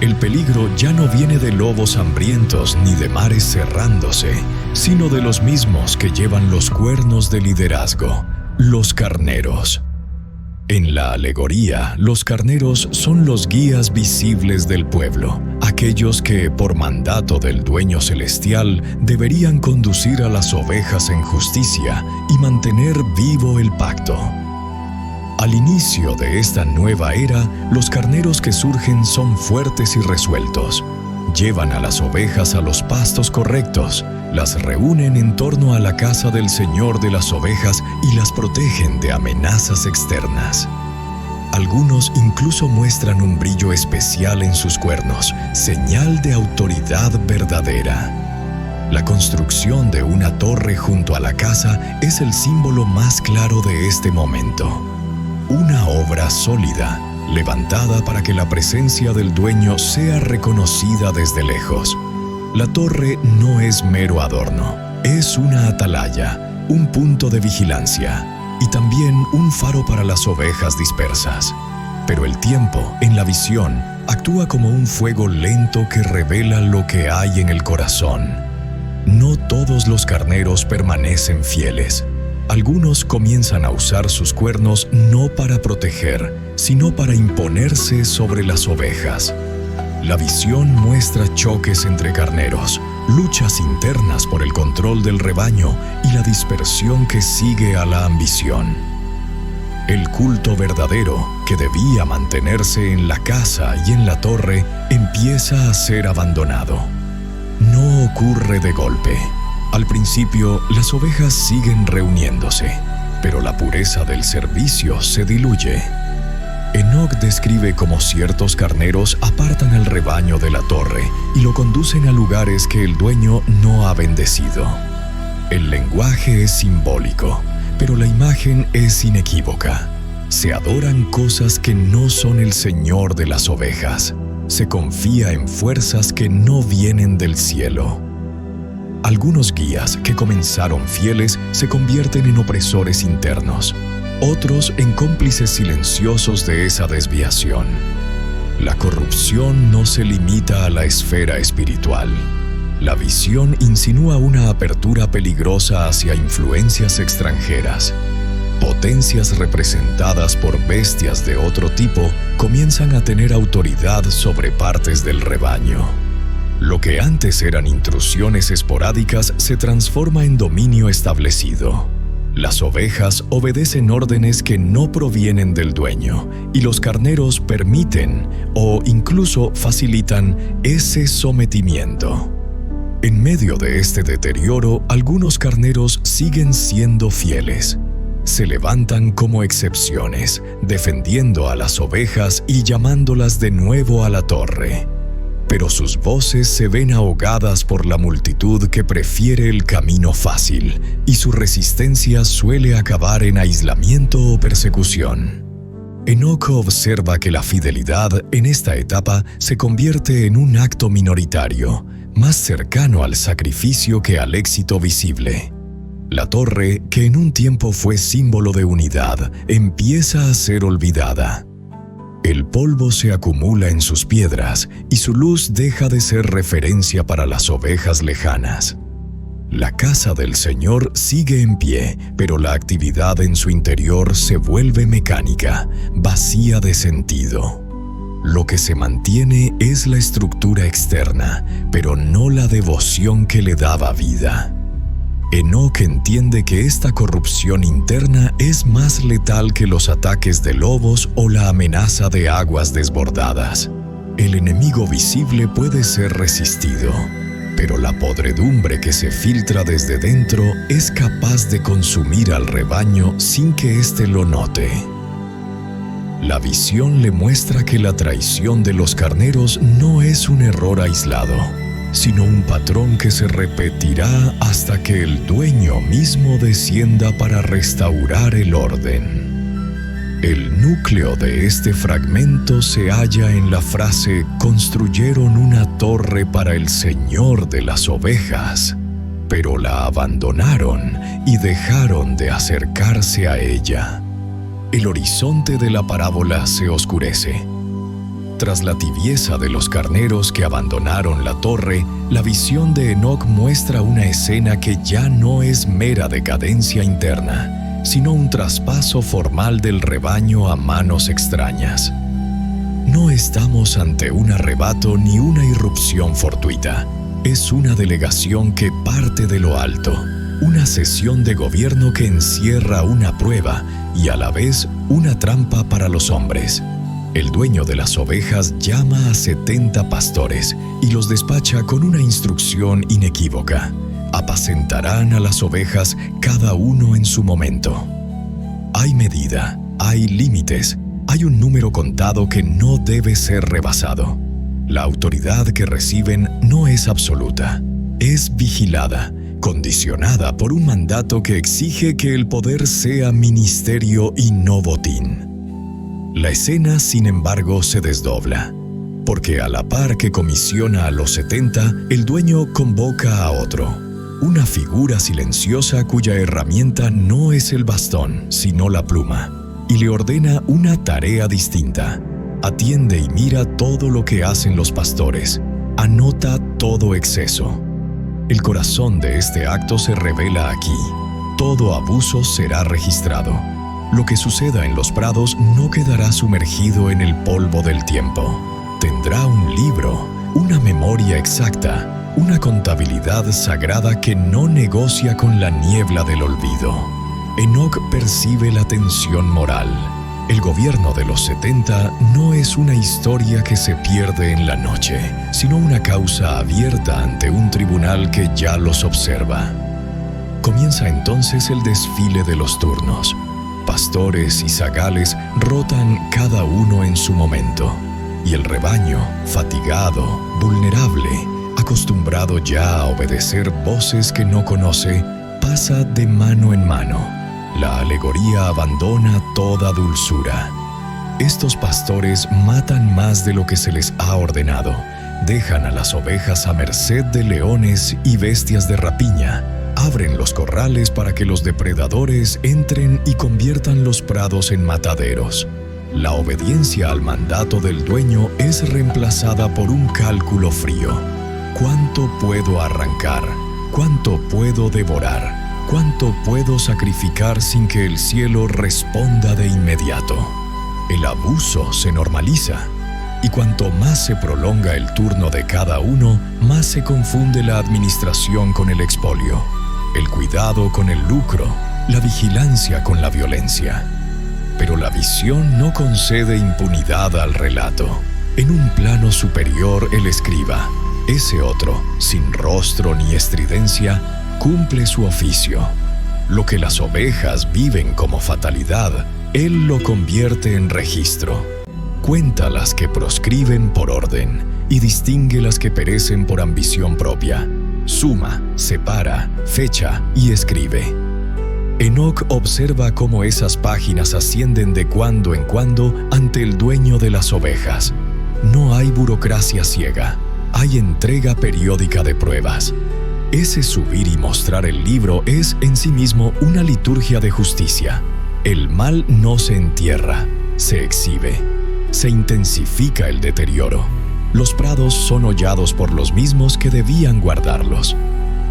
El peligro ya no viene de lobos hambrientos ni de mares cerrándose, sino de los mismos que llevan los cuernos de liderazgo, los carneros. En la alegoría, los carneros son los guías visibles del pueblo, aquellos que, por mandato del dueño celestial, deberían conducir a las ovejas en justicia y mantener vivo el pacto. Al inicio de esta nueva era, los carneros que surgen son fuertes y resueltos. Llevan a las ovejas a los pastos correctos, las reúnen en torno a la casa del Señor de las ovejas y las protegen de amenazas externas. Algunos incluso muestran un brillo especial en sus cuernos, señal de autoridad verdadera. La construcción de una torre junto a la casa es el símbolo más claro de este momento. Una obra sólida, levantada para que la presencia del dueño sea reconocida desde lejos. La torre no es mero adorno, es una atalaya, un punto de vigilancia y también un faro para las ovejas dispersas. Pero el tiempo, en la visión, actúa como un fuego lento que revela lo que hay en el corazón. No todos los carneros permanecen fieles. Algunos comienzan a usar sus cuernos no para proteger, sino para imponerse sobre las ovejas. La visión muestra choques entre carneros, luchas internas por el control del rebaño y la dispersión que sigue a la ambición. El culto verdadero, que debía mantenerse en la casa y en la torre, empieza a ser abandonado. No ocurre de golpe. Al principio, las ovejas siguen reuniéndose, pero la pureza del servicio se diluye. Enoc describe cómo ciertos carneros apartan al rebaño de la torre y lo conducen a lugares que el dueño no ha bendecido. El lenguaje es simbólico, pero la imagen es inequívoca. Se adoran cosas que no son el Señor de las ovejas. Se confía en fuerzas que no vienen del cielo. Algunos guías que comenzaron fieles se convierten en opresores internos, otros en cómplices silenciosos de esa desviación. La corrupción no se limita a la esfera espiritual. La visión insinúa una apertura peligrosa hacia influencias extranjeras. Potencias representadas por bestias de otro tipo comienzan a tener autoridad sobre partes del rebaño. Lo que antes eran intrusiones esporádicas se transforma en dominio establecido. Las ovejas obedecen órdenes que no provienen del dueño, y los carneros permiten o incluso facilitan ese sometimiento. En medio de este deterioro, algunos carneros siguen siendo fieles. Se levantan como excepciones, defendiendo a las ovejas y llamándolas de nuevo a la torre. Pero sus voces se ven ahogadas por la multitud que prefiere el camino fácil, y su resistencia suele acabar en aislamiento o persecución. Enoc observa que la fidelidad en esta etapa se convierte en un acto minoritario, más cercano al sacrificio que al éxito visible. La torre, que en un tiempo fue símbolo de unidad, empieza a ser olvidada. El polvo se acumula en sus piedras y su luz deja de ser referencia para las ovejas lejanas. La casa del Señor sigue en pie, pero la actividad en su interior se vuelve mecánica, vacía de sentido. Lo que se mantiene es la estructura externa, pero no la devoción que le daba vida. Enoc entiende que esta corrupción interna es más letal que los ataques de lobos o la amenaza de aguas desbordadas. El enemigo visible puede ser resistido, pero la podredumbre que se filtra desde dentro es capaz de consumir al rebaño sin que éste lo note. La visión le muestra que la traición de los carneros no es un error aislado, sino un patrón que se repetirá hasta que el dueño mismo descienda para restaurar el orden. El núcleo de este fragmento se halla en la frase «construyeron una torre para el Señor de las ovejas, pero la abandonaron y dejaron de acercarse a ella». El horizonte de la parábola se oscurece. Tras la tibieza de los carneros que abandonaron la torre, la visión de Enoc muestra una escena que ya no es mera decadencia interna, sino un traspaso formal del rebaño a manos extrañas. No estamos ante un arrebato ni una irrupción fortuita. Es una delegación que parte de lo alto, una sesión de gobierno que encierra una prueba y a la vez una trampa para los hombres. El dueño de las ovejas llama a 70 pastores y los despacha con una instrucción inequívoca. Apacentarán a las ovejas cada uno en su momento. Hay medida, hay límites, hay un número contado que no debe ser rebasado. La autoridad que reciben no es absoluta, es vigilada, condicionada por un mandato que exige que el poder sea ministerio y no botín. La escena, sin embargo, se desdobla, porque a la par que comisiona a los 70, el dueño convoca a otro, una figura silenciosa cuya herramienta no es el bastón, sino la pluma, y le ordena una tarea distinta. Atiende y mira todo lo que hacen los pastores, anota todo exceso. El corazón de este acto se revela aquí. Todo abuso será registrado. Lo que suceda en los prados no quedará sumergido en el polvo del tiempo. tendrá un libro, una memoria exacta, una contabilidad sagrada que no negocia con la niebla del olvido. Enoc percibe la tensión moral. El gobierno de los 70 no es una historia que se pierde en la noche, sino una causa abierta ante un tribunal que ya los observa. Comienza entonces el desfile de los turnos. Pastores y zagales rotan cada uno en su momento, y el rebaño, fatigado, vulnerable, acostumbrado ya a obedecer voces que no conoce, pasa de mano en mano. La alegoría abandona toda dulzura. Estos pastores matan más de lo que se les ha ordenado, dejan a las ovejas a merced de leones y bestias de rapiña, abren los corrales para que los depredadores entren y conviertan los prados en mataderos. La obediencia al mandato del dueño es reemplazada por un cálculo frío. ¿Cuánto puedo arrancar? ¿Cuánto puedo devorar? ¿Cuánto puedo sacrificar sin que el cielo responda de inmediato? El abuso se normaliza, y cuanto más se prolonga el turno de cada uno, más se confunde la administración con el expolio, el cuidado con el lucro, la vigilancia con la violencia. Pero la visión no concede impunidad al relato. En un plano superior el escriba, ese otro, sin rostro ni estridencia, cumple su oficio. Lo que las ovejas viven como fatalidad, él lo convierte en registro. Cuenta las que proscriben por orden y distingue las que perecen por ambición propia. Suma, separa, fecha y escribe. Enoc observa cómo esas páginas ascienden de cuando en cuando ante el dueño de las ovejas. No hay burocracia ciega, hay entrega periódica de pruebas. Ese subir y mostrar el libro es en sí mismo una liturgia de justicia. El mal no se entierra, se exhibe. Se intensifica el deterioro. Los prados son hollados por los mismos que debían guardarlos.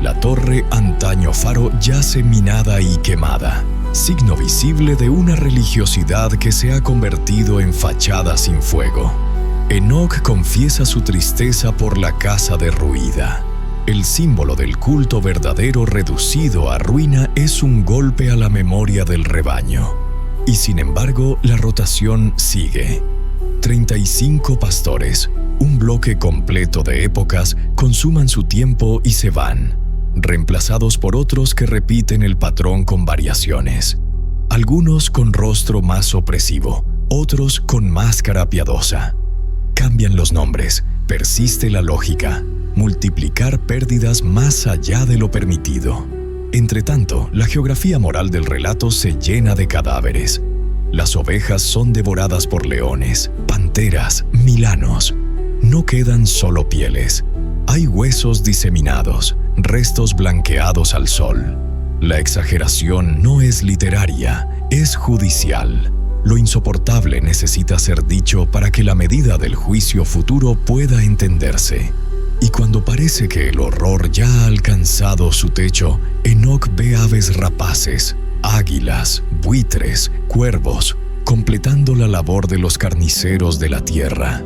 La torre, antaño faro, yace minada y quemada, signo visible de una religiosidad que se ha convertido en fachada sin fuego. Enoc confiesa su tristeza por la casa derruida. El símbolo del culto verdadero reducido a ruina es un golpe a la memoria del rebaño. Y sin embargo, la rotación sigue. 35 pastores, un bloque completo de épocas, consuman su tiempo y se van, reemplazados por otros que repiten el patrón con variaciones. Algunos con rostro más opresivo, otros con máscara piadosa. Cambian los nombres, persiste la lógica, multiplicar pérdidas más allá de lo permitido. Entretanto, la geografía moral del relato se llena de cadáveres. Las ovejas son devoradas por leones, panteras, milanos. No quedan solo pieles. Hay huesos diseminados, restos blanqueados al sol. La exageración no es literaria, es judicial. Lo insoportable necesita ser dicho para que la medida del juicio futuro pueda entenderse. Y cuando parece que el horror ya ha alcanzado su techo, Enoc ve aves rapaces, águilas, buitres, cuervos, completando la labor de los carniceros de la tierra.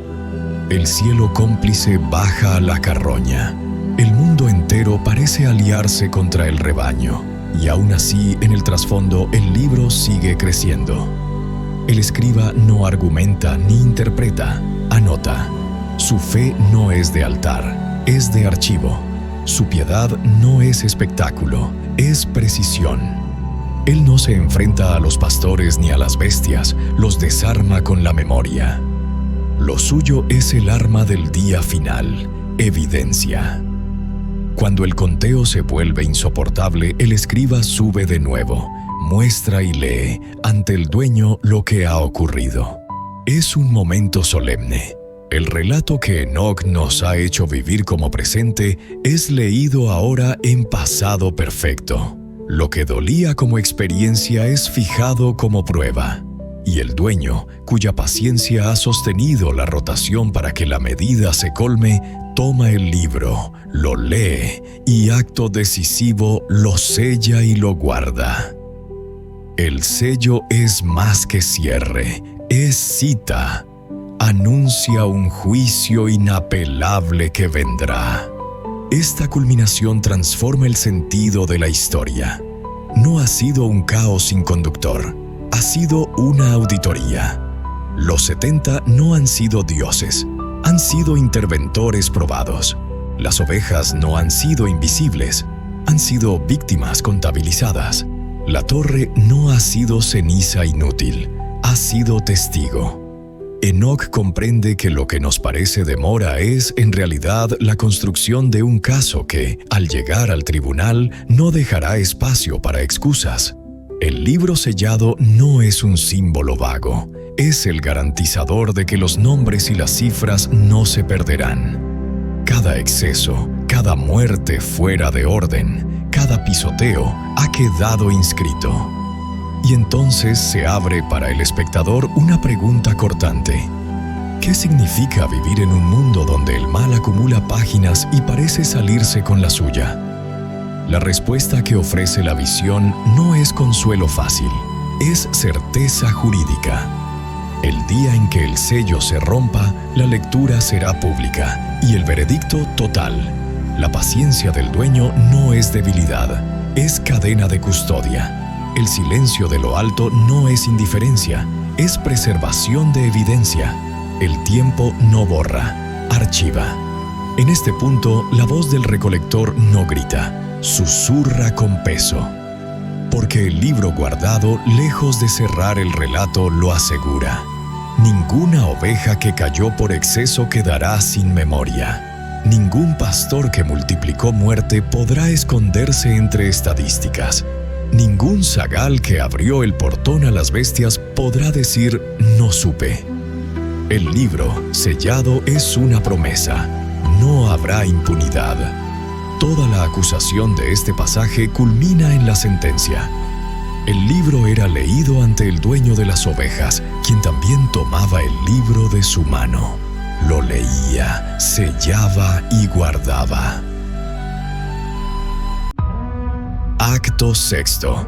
El cielo cómplice baja a la carroña. El mundo entero parece aliarse contra el rebaño, y aún así, en el trasfondo, el libro sigue creciendo. El escriba no argumenta ni interpreta, anota. Su fe no es de altar, es de archivo. Su piedad no es espectáculo, es precisión. Él no se enfrenta a los pastores ni a las bestias, los desarma con la memoria. Lo suyo es el arma del día final, evidencia. Cuando el conteo se vuelve insoportable, el escriba sube de nuevo, muestra y lee ante el dueño lo que ha ocurrido. Es un momento solemne. El relato que Enoc nos ha hecho vivir como presente es leído ahora en pasado perfecto. Lo que dolía como experiencia es fijado como prueba. Y el dueño, cuya paciencia ha sostenido la rotación para que la medida se colme, toma el libro, lo lee y acto decisivo lo sella y lo guarda. El sello es más que cierre, es cita. anuncia un juicio inapelable que vendrá. Esta culminación transforma el sentido de la historia. No ha sido un caos sin conductor, ha sido una auditoría. Los 70 no han sido dioses, han sido interventores probados. Las ovejas no han sido invisibles, han sido víctimas contabilizadas. La torre no ha sido ceniza inútil, ha sido testigo. Enoc comprende que lo que nos parece demora es, en realidad, la construcción de un caso que, al llegar al tribunal, no dejará espacio para excusas. El libro sellado no es un símbolo vago, es el garantizador de que los nombres y las cifras no se perderán. Cada exceso, cada muerte fuera de orden, cada pisoteo ha quedado inscrito. Y entonces se abre para el espectador una pregunta cortante. ¿Qué significa vivir en un mundo donde el mal acumula páginas y parece salirse con la suya? La respuesta que ofrece la visión no es consuelo fácil, es certeza jurídica. El día en que el sello se rompa, la lectura será pública y el veredicto total. La paciencia del dueño no es debilidad, es cadena de custodia. El silencio de lo alto no es indiferencia, es preservación de evidencia. El tiempo no borra, archiva. En este punto, la voz del recolector no grita, susurra con peso. Porque el libro guardado, lejos de cerrar el relato, lo asegura. Ninguna oveja que cayó por exceso quedará sin memoria. Ningún pastor que multiplicó muerte podrá esconderse entre estadísticas. Ningún zagal que abrió el portón a las bestias podrá decir «no supe». El libro sellado es una promesa. No habrá impunidad. Toda la acusación de este pasaje culmina en la sentencia. El libro era leído ante el dueño de las ovejas, quien también tomaba el libro de su mano. Lo leía, sellaba y guardaba. Acto sexto.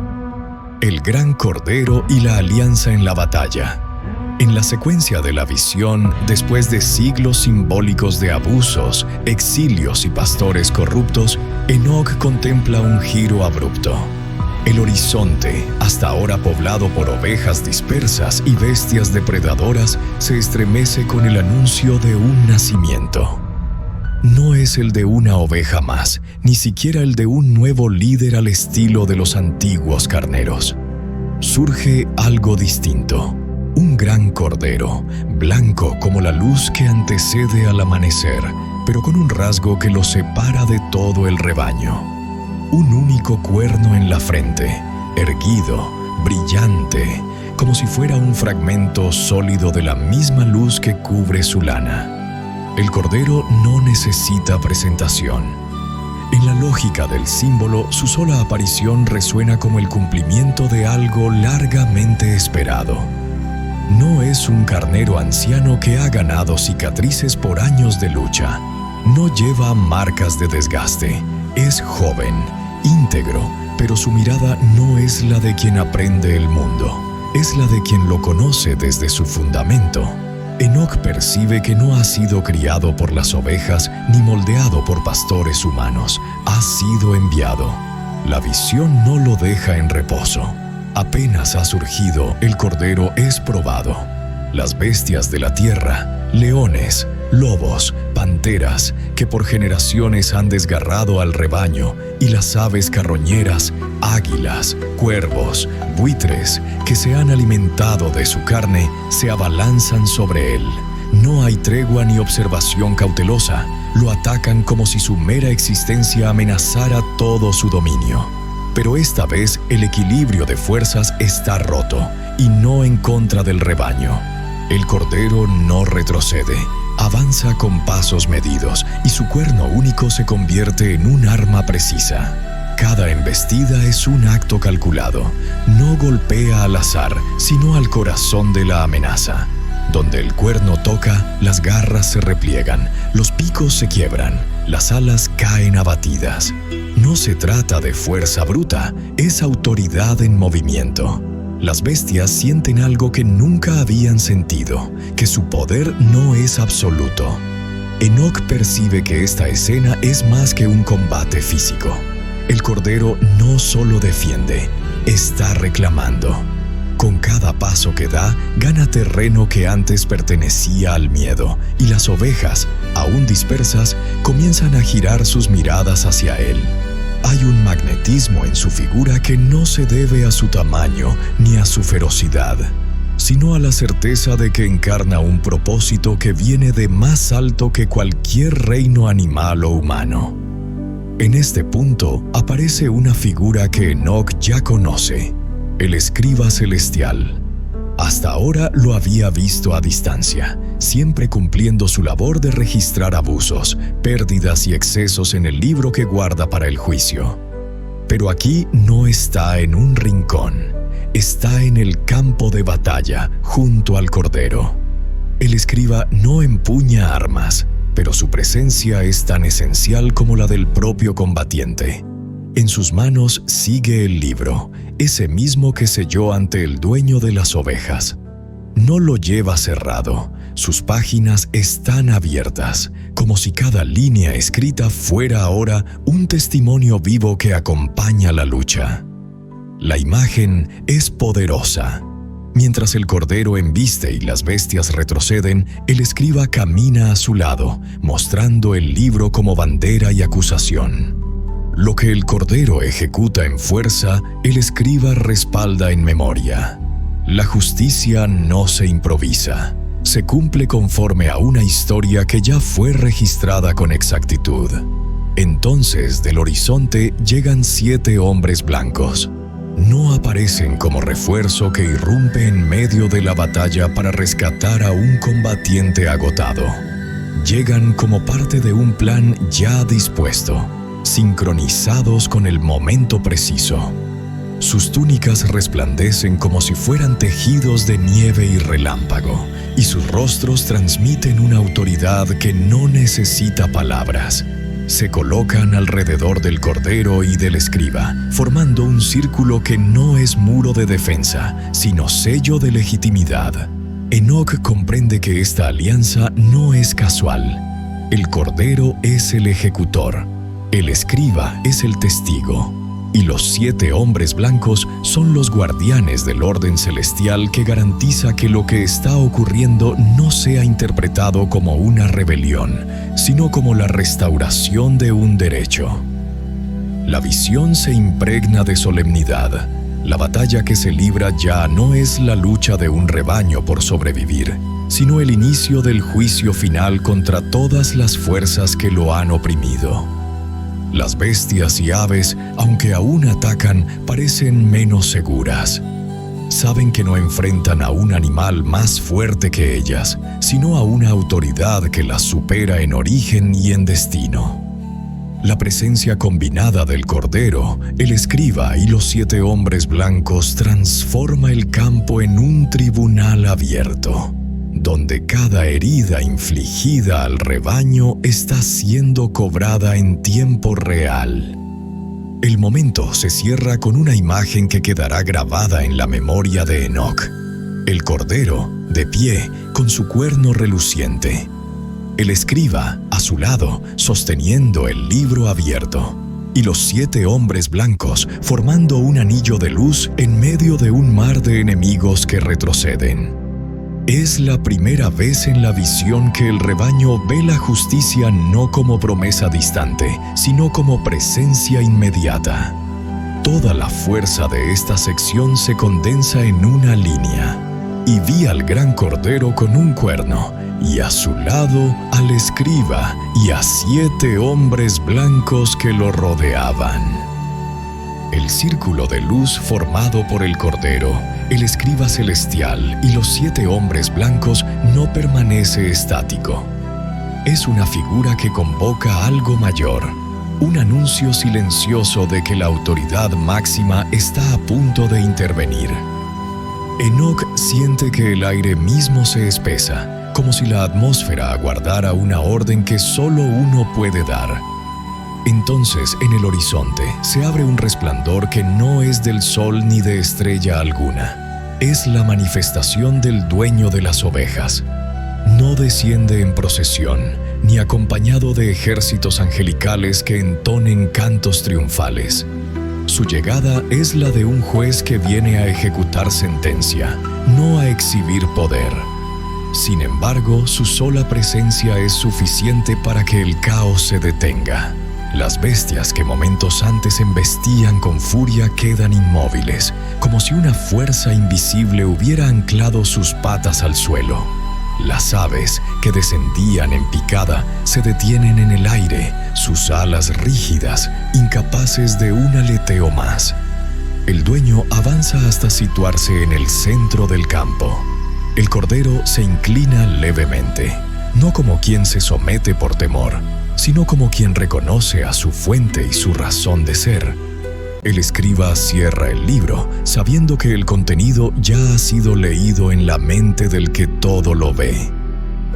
El gran cordero y la alianza en la batalla. En la secuencia de la visión, después de siglos simbólicos de abusos, exilios y pastores corruptos, Enoc contempla un giro abrupto. El horizonte, hasta ahora poblado por ovejas dispersas y bestias depredadoras, se estremece con el anuncio de un nacimiento. No es el de una oveja más, ni siquiera el de un nuevo líder al estilo de los antiguos carneros. Surge algo distinto. Un gran cordero, blanco como la luz que antecede al amanecer, pero con un rasgo que lo separa de todo el rebaño. Un único cuerno en la frente, erguido, brillante, como si fuera un fragmento sólido de la misma luz que cubre su lana. El cordero no necesita presentación. En la lógica del símbolo, su sola aparición resuena como el cumplimiento de algo largamente esperado. No es un carnero anciano que ha ganado cicatrices por años de lucha. No lleva marcas de desgaste. Es joven, íntegro, pero su mirada no es la de quien aprende el mundo. Es la de quien lo conoce desde su fundamento. Enoc percibe que no ha sido criado por las ovejas ni moldeado por pastores humanos. Ha sido enviado. La visión no lo deja en reposo. Apenas ha surgido, el cordero es probado. Las bestias de la tierra, leones, lobos, panteras, que por generaciones han desgarrado al rebaño, y las aves carroñeras, águilas, cuervos, buitres, que se han alimentado de su carne, se abalanzan sobre él. No hay tregua ni observación cautelosa. Lo atacan como si su mera existencia amenazara todo su dominio. Pero esta vez el equilibrio de fuerzas está roto, y no en contra del rebaño. El cordero no retrocede, avanza con pasos medidos, y su cuerno único se convierte en un arma precisa. Cada embestida es un acto calculado. No golpea al azar, sino al corazón de la amenaza. Donde el cuerno toca, las garras se repliegan, los picos se quiebran, las alas caen abatidas. No se trata de fuerza bruta, es autoridad en movimiento. Las bestias sienten algo que nunca habían sentido, que su poder no es absoluto. Enoc percibe que esta escena es más que un combate físico. El cordero no solo defiende, está reclamando. Con cada paso que da, gana terreno que antes pertenecía al miedo, y las ovejas, aún dispersas, comienzan a girar sus miradas hacia él. Hay un magnetismo en su figura que no se debe a su tamaño ni a su ferocidad, sino a la certeza de que encarna un propósito que viene de más alto que cualquier reino animal o humano. En este punto aparece una figura que Enoc ya conoce, el escriba celestial. Hasta ahora lo había visto a distancia, siempre cumpliendo su labor de registrar abusos, pérdidas y excesos en el libro que guarda para el juicio. Pero aquí no está en un rincón, está en el campo de batalla, junto al Cordero. El escriba no empuña armas, pero su presencia es tan esencial como la del propio combatiente. En sus manos sigue el libro, ese mismo que selló ante el dueño de las ovejas. No lo lleva cerrado, sus páginas están abiertas, como si cada línea escrita fuera ahora un testimonio vivo que acompaña la lucha. La imagen es poderosa. Mientras el cordero embiste y las bestias retroceden, el escriba camina a su lado, mostrando el libro como bandera y acusación. Lo que el cordero ejecuta en fuerza, el escriba respalda en memoria. La justicia no se improvisa, se cumple conforme a una historia que ya fue registrada con exactitud. Entonces del horizonte llegan 7 hombres blancos. No aparecen como refuerzo que irrumpe en medio de la batalla para rescatar a un combatiente agotado. Llegan como parte de un plan ya dispuesto, sincronizados con el momento preciso. Sus túnicas resplandecen como si fueran tejidos de nieve y relámpago, y sus rostros transmiten una autoridad que no necesita palabras. Se colocan alrededor del cordero y del escriba, formando un círculo que no es muro de defensa, sino sello de legitimidad. Enoc comprende que esta alianza no es casual. El cordero es el ejecutor, el escriba es el testigo, y los 7 hombres blancos son los guardianes del orden celestial que garantiza que lo que está ocurriendo no sea interpretado como una rebelión, sino como la restauración de un derecho. La visión se impregna de solemnidad. La batalla que se libra ya no es la lucha de un rebaño por sobrevivir, sino el inicio del juicio final contra todas las fuerzas que lo han oprimido. Las bestias y aves, aunque aún atacan, parecen menos seguras. Saben que no enfrentan a un animal más fuerte que ellas, sino a una autoridad que las supera en origen y en destino. La presencia combinada del cordero, el escriba y los 7 hombres blancos transforma el campo en un tribunal abierto, donde cada herida infligida al rebaño está siendo cobrada en tiempo real. El momento se cierra con una imagen que quedará grabada en la memoria de Enoc. El cordero, de pie, con su cuerno reluciente. El escriba, a su lado, sosteniendo el libro abierto. Y los 7 hombres blancos, formando un anillo de luz en medio de un mar de enemigos que retroceden. Es la primera vez en la visión que el rebaño ve la justicia no como promesa distante, sino como presencia inmediata. Toda la fuerza de esta sección se condensa en una línea. Y vi al gran cordero con un cuerno, y a su lado al escriba y a 7 hombres blancos que lo rodeaban. El círculo de luz formado por el cordero, el escriba celestial y los 7 hombres blancos no permanece estático. Es una figura que convoca algo mayor, un anuncio silencioso de que la autoridad máxima está a punto de intervenir. Enoc siente que el aire mismo se espesa, como si la atmósfera aguardara una orden que solo uno puede dar. Entonces, en el horizonte, se abre un resplandor que no es del sol ni de estrella alguna. es la manifestación del dueño de las ovejas. No desciende en procesión, ni acompañado de ejércitos angelicales que entonen cantos triunfales. Su llegada es la de un juez que viene a ejecutar sentencia, no a exhibir poder. Sin embargo, su sola presencia es suficiente para que el caos se detenga. Las bestias que momentos antes embestían con furia quedan inmóviles, como si una fuerza invisible hubiera anclado sus patas al suelo. Las aves, que descendían en picada, se detienen en el aire, sus alas rígidas, incapaces de un aleteo más. El dueño avanza hasta situarse en el centro del campo. El cordero se inclina levemente, no como quien se somete por temor, sino como quien reconoce a su fuente y su razón de ser. El escriba cierra el libro, sabiendo que el contenido ya ha sido leído en la mente del que todo lo ve.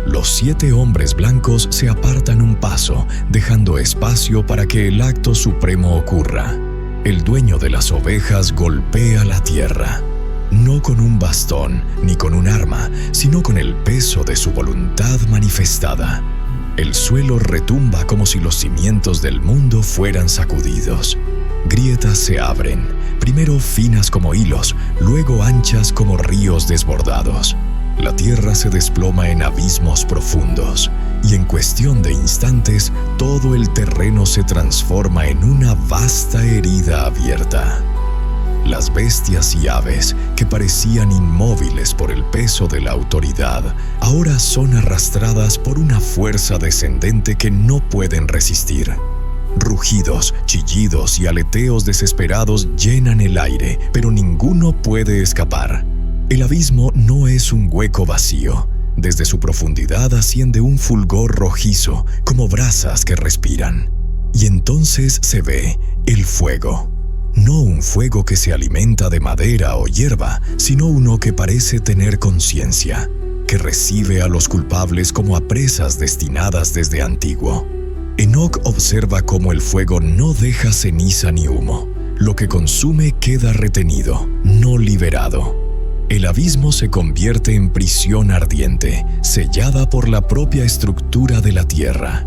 Los 7 hombres blancos se apartan un paso, dejando espacio para que el acto supremo ocurra. El dueño de las ovejas golpea la tierra, no con un bastón ni con un arma, sino con el peso de su voluntad manifestada. El suelo retumba como si los cimientos del mundo fueran sacudidos. Grietas se abren, primero finas como hilos, luego anchas como ríos desbordados. La tierra se desploma en abismos profundos, y en cuestión de instantes, todo el terreno se transforma en una vasta herida abierta. Las bestias y aves, que parecían inmóviles por el peso de la autoridad, ahora son arrastradas por una fuerza descendente que no pueden resistir. Rugidos, chillidos y aleteos desesperados llenan el aire, pero ninguno puede escapar. El abismo no es un hueco vacío. Desde su profundidad asciende un fulgor rojizo, como brasas que respiran. Y entonces se ve el fuego. No un fuego que se alimenta de madera o hierba, sino uno que parece tener conciencia, que recibe a los culpables como a presas destinadas desde antiguo. Enoc observa cómo el fuego no deja ceniza ni humo. Lo que consume queda retenido, no liberado. El abismo se convierte en prisión ardiente, sellada por la propia estructura de la tierra.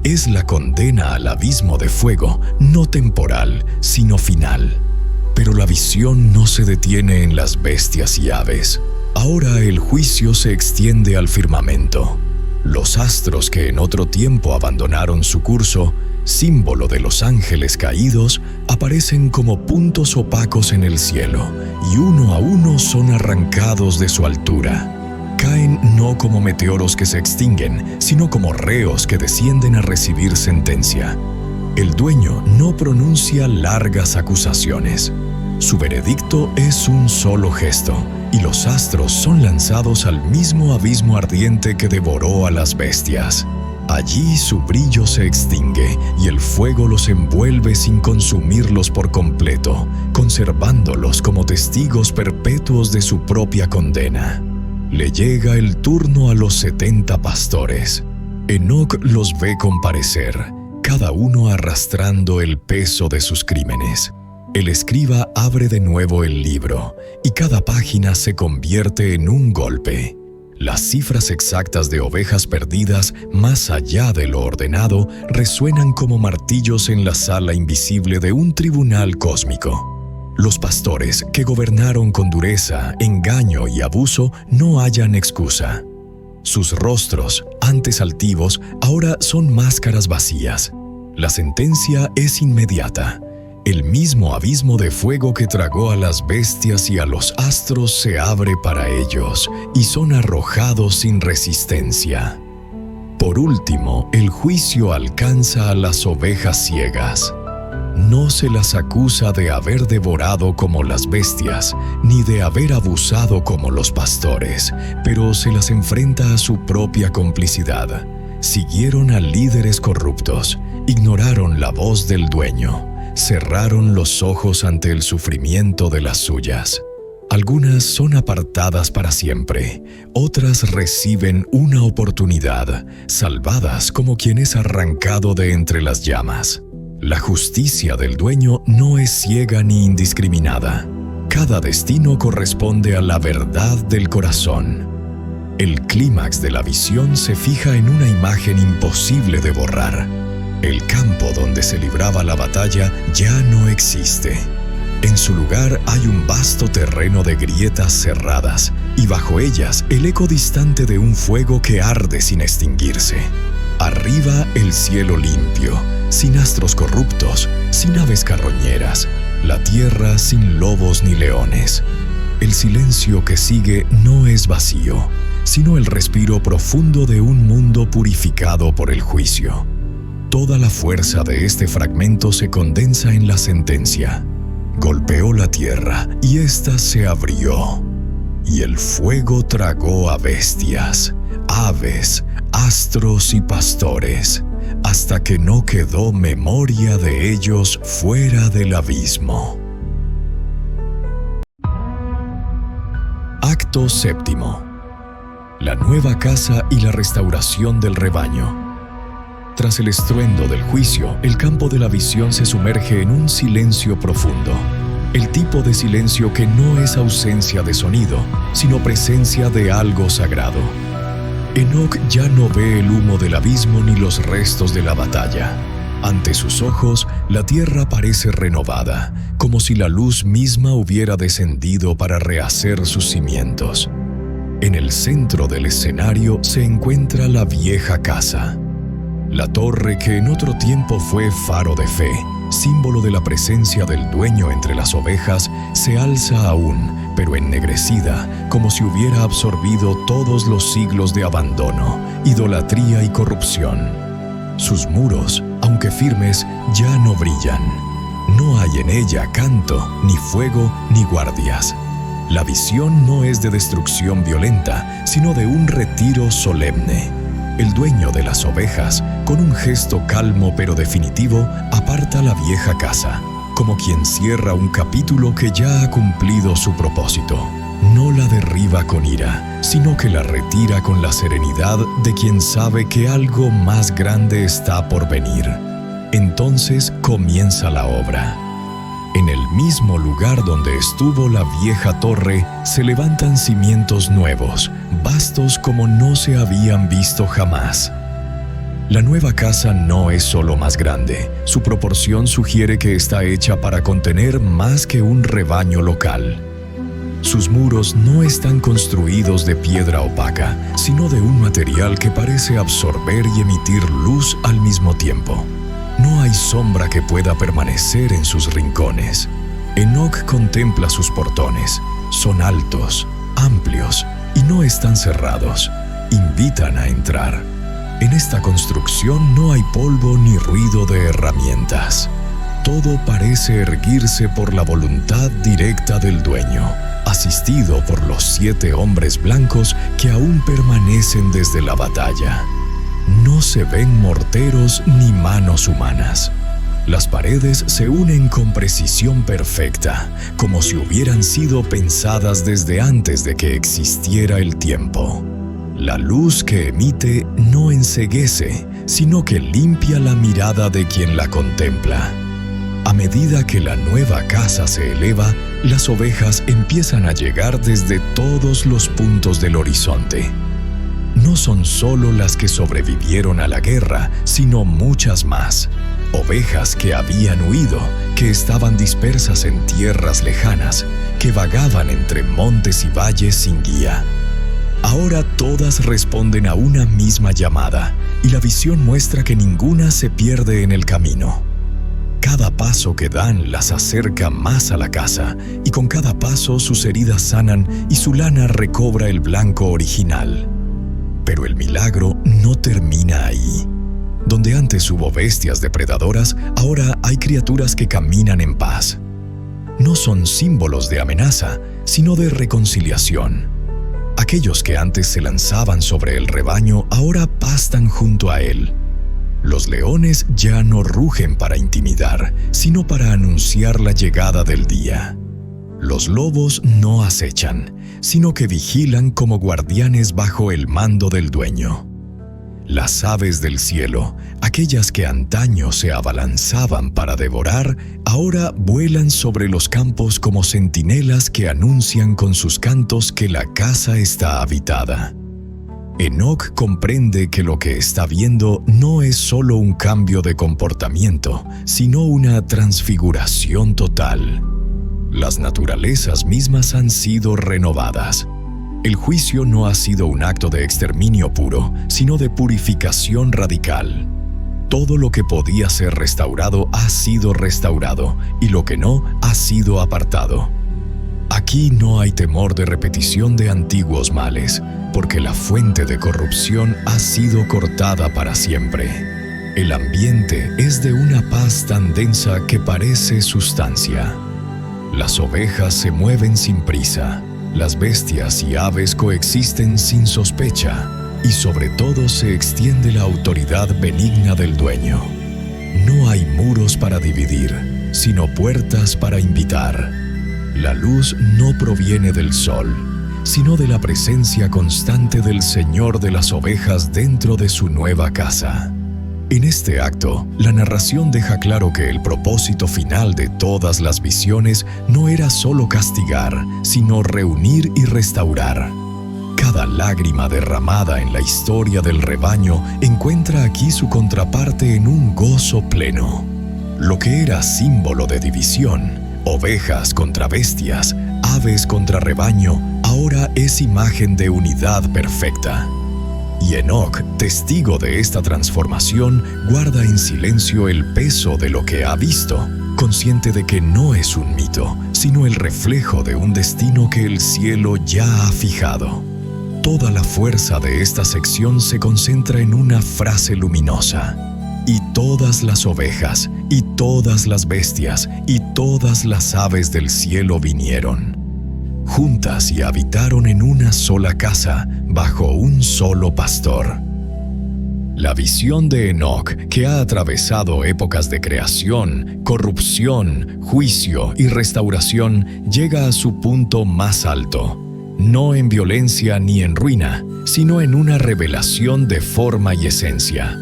Es la condena al abismo de fuego, no temporal, sino final. Pero la visión no se detiene en las bestias y aves. Ahora el juicio se extiende al firmamento. Los astros que en otro tiempo abandonaron su curso, símbolo de los ángeles caídos, aparecen como puntos opacos en el cielo, y uno a uno son arrancados de su altura. Caen no como meteoros que se extinguen, sino como reos que descienden a recibir sentencia. El dueño no pronuncia largas acusaciones. Su veredicto es un solo gesto, y los astros son lanzados al mismo abismo ardiente que devoró a las bestias. Allí su brillo se extingue y el fuego los envuelve sin consumirlos por completo, conservándolos como testigos perpetuos de su propia condena. Le llega el turno a los 70 pastores. Enoc los ve comparecer, cada uno arrastrando el peso de sus crímenes. El escriba abre de nuevo el libro, y cada página se convierte en un golpe. Las cifras exactas de ovejas perdidas, más allá de lo ordenado, resuenan como martillos en la sala invisible de un tribunal cósmico. Los pastores, que gobernaron con dureza, engaño y abuso, no hallan excusa. Sus rostros, antes altivos, ahora son máscaras vacías. La sentencia es inmediata. El mismo abismo de fuego que tragó a las bestias y a los astros se abre para ellos, y son arrojados sin resistencia. Por último, el juicio alcanza a las ovejas ciegas. No se las acusa de haber devorado como las bestias, ni de haber abusado como los pastores, pero se las enfrenta a su propia complicidad. Siguieron a líderes corruptos, ignoraron la voz del dueño, cerraron los ojos ante el sufrimiento de las suyas. Algunas son apartadas para siempre, otras reciben una oportunidad, salvadas como quien es arrancado de entre las llamas. La justicia del dueño no es ciega ni indiscriminada. Cada destino corresponde a la verdad del corazón. El clímax de la visión se fija en una imagen imposible de borrar. El campo donde se libraba la batalla ya no existe. En su lugar hay un vasto terreno de grietas cerradas, y bajo ellas el eco distante de un fuego que arde sin extinguirse. Arriba el cielo limpio, sin astros corruptos, sin aves carroñeras, la tierra sin lobos ni leones. El silencio que sigue no es vacío, sino el respiro profundo de un mundo purificado por el juicio. Toda la fuerza de este fragmento se condensa en la sentencia. Golpeó la tierra y ésta se abrió, y el fuego tragó a bestias, aves, astros y pastores, hasta que no quedó memoria de ellos fuera del abismo. Acto séptimo. La nueva casa y la restauración del rebaño. Tras el estruendo del juicio, el campo de la visión se sumerge en un silencio profundo. El tipo de silencio que no es ausencia de sonido, sino presencia de algo sagrado. Enoc ya no ve el humo del abismo ni los restos de la batalla. Ante sus ojos, la tierra parece renovada, como si la luz misma hubiera descendido para rehacer sus cimientos. En el centro del escenario se encuentra la vieja casa. La torre que en otro tiempo fue faro de fe, símbolo de la presencia del dueño entre las ovejas, se alza aún, pero ennegrecida, como si hubiera absorbido todos los siglos de abandono, idolatría y corrupción. Sus muros, aunque firmes, ya no brillan. No hay en ella canto, ni fuego, ni guardias. La visión no es de destrucción violenta, sino de un retiro solemne. El dueño de las ovejas, con un gesto calmo pero definitivo, aparta la vieja casa, como quien cierra un capítulo que ya ha cumplido su propósito. No la derriba con ira, sino que la retira con la serenidad de quien sabe que algo más grande está por venir. Entonces comienza la obra. En el mismo lugar donde estuvo la vieja torre, se levantan cimientos nuevos, vastos como no se habían visto jamás. La nueva casa no es solo más grande, su proporción sugiere que está hecha para contener más que un rebaño local. Sus muros no están construidos de piedra opaca, sino de un material que parece absorber y emitir luz al mismo tiempo. No hay sombra que pueda permanecer en sus rincones. Enoc contempla sus portones. Son altos, amplios y no están cerrados. Invitan a entrar. En esta construcción no hay polvo ni ruido de herramientas. Todo parece erguirse por la voluntad directa del dueño, asistido por los 7 hombres blancos que aún permanecen desde la batalla. No se ven morteros ni manos humanas. Las paredes se unen con precisión perfecta, como si hubieran sido pensadas desde antes de que existiera el tiempo. La luz que emite no enceguece, sino que limpia la mirada de quien la contempla. A medida que la nueva casa se eleva, las ovejas empiezan a llegar desde todos los puntos del horizonte. No son solo las que sobrevivieron a la guerra, sino muchas más. Ovejas que habían huido, que estaban dispersas en tierras lejanas, que vagaban entre montes y valles sin guía. Ahora todas responden a una misma llamada, y la visión muestra que ninguna se pierde en el camino. Cada paso que dan las acerca más a la casa, y con cada paso sus heridas sanan y su lana recobra el blanco original. Pero el milagro no termina ahí. Donde antes hubo bestias depredadoras, ahora hay criaturas que caminan en paz. No son símbolos de amenaza, sino de reconciliación. Aquellos que antes se lanzaban sobre el rebaño ahora pastan junto a él. Los leones ya no rugen para intimidar, sino para anunciar la llegada del día. Los lobos no acechan, sino que vigilan como guardianes bajo el mando del dueño. Las aves del cielo, aquellas que antaño se abalanzaban para devorar, ahora vuelan sobre los campos como centinelas que anuncian con sus cantos que la casa está habitada. Enoc comprende que lo que está viendo no es solo un cambio de comportamiento, sino una transfiguración total. Las naturalezas mismas han sido renovadas. El juicio no ha sido un acto de exterminio puro, sino de purificación radical. Todo lo que podía ser restaurado ha sido restaurado, y lo que no ha sido apartado. Aquí no hay temor de repetición de antiguos males, porque la fuente de corrupción ha sido cortada para siempre. El ambiente es de una paz tan densa que parece sustancia. Las ovejas se mueven sin prisa, las bestias y aves coexisten sin sospecha, y sobre todo se extiende la autoridad benigna del dueño. No hay muros para dividir, sino puertas para invitar. La luz no proviene del sol, sino de la presencia constante del Señor de las ovejas dentro de su nueva casa. En este acto, la narración deja claro que el propósito final de todas las visiones no era solo castigar, sino reunir y restaurar. Cada lágrima derramada en la historia del rebaño encuentra aquí su contraparte en un gozo pleno. Lo que era símbolo de división, ovejas contra bestias, aves contra rebaño, ahora es imagen de unidad perfecta. Y Enoc, testigo de esta transformación, guarda en silencio el peso de lo que ha visto, consciente de que no es un mito, sino el reflejo de un destino que el cielo ya ha fijado. Toda la fuerza de esta sección se concentra en una frase luminosa. Y todas las ovejas, y todas las bestias, y todas las aves del cielo vinieron juntas y habitaron en una sola casa, bajo un solo pastor. La visión de Enoc, que ha atravesado épocas de creación, corrupción, juicio y restauración, llega a su punto más alto, no en violencia ni en ruina, sino en una revelación de forma y esencia.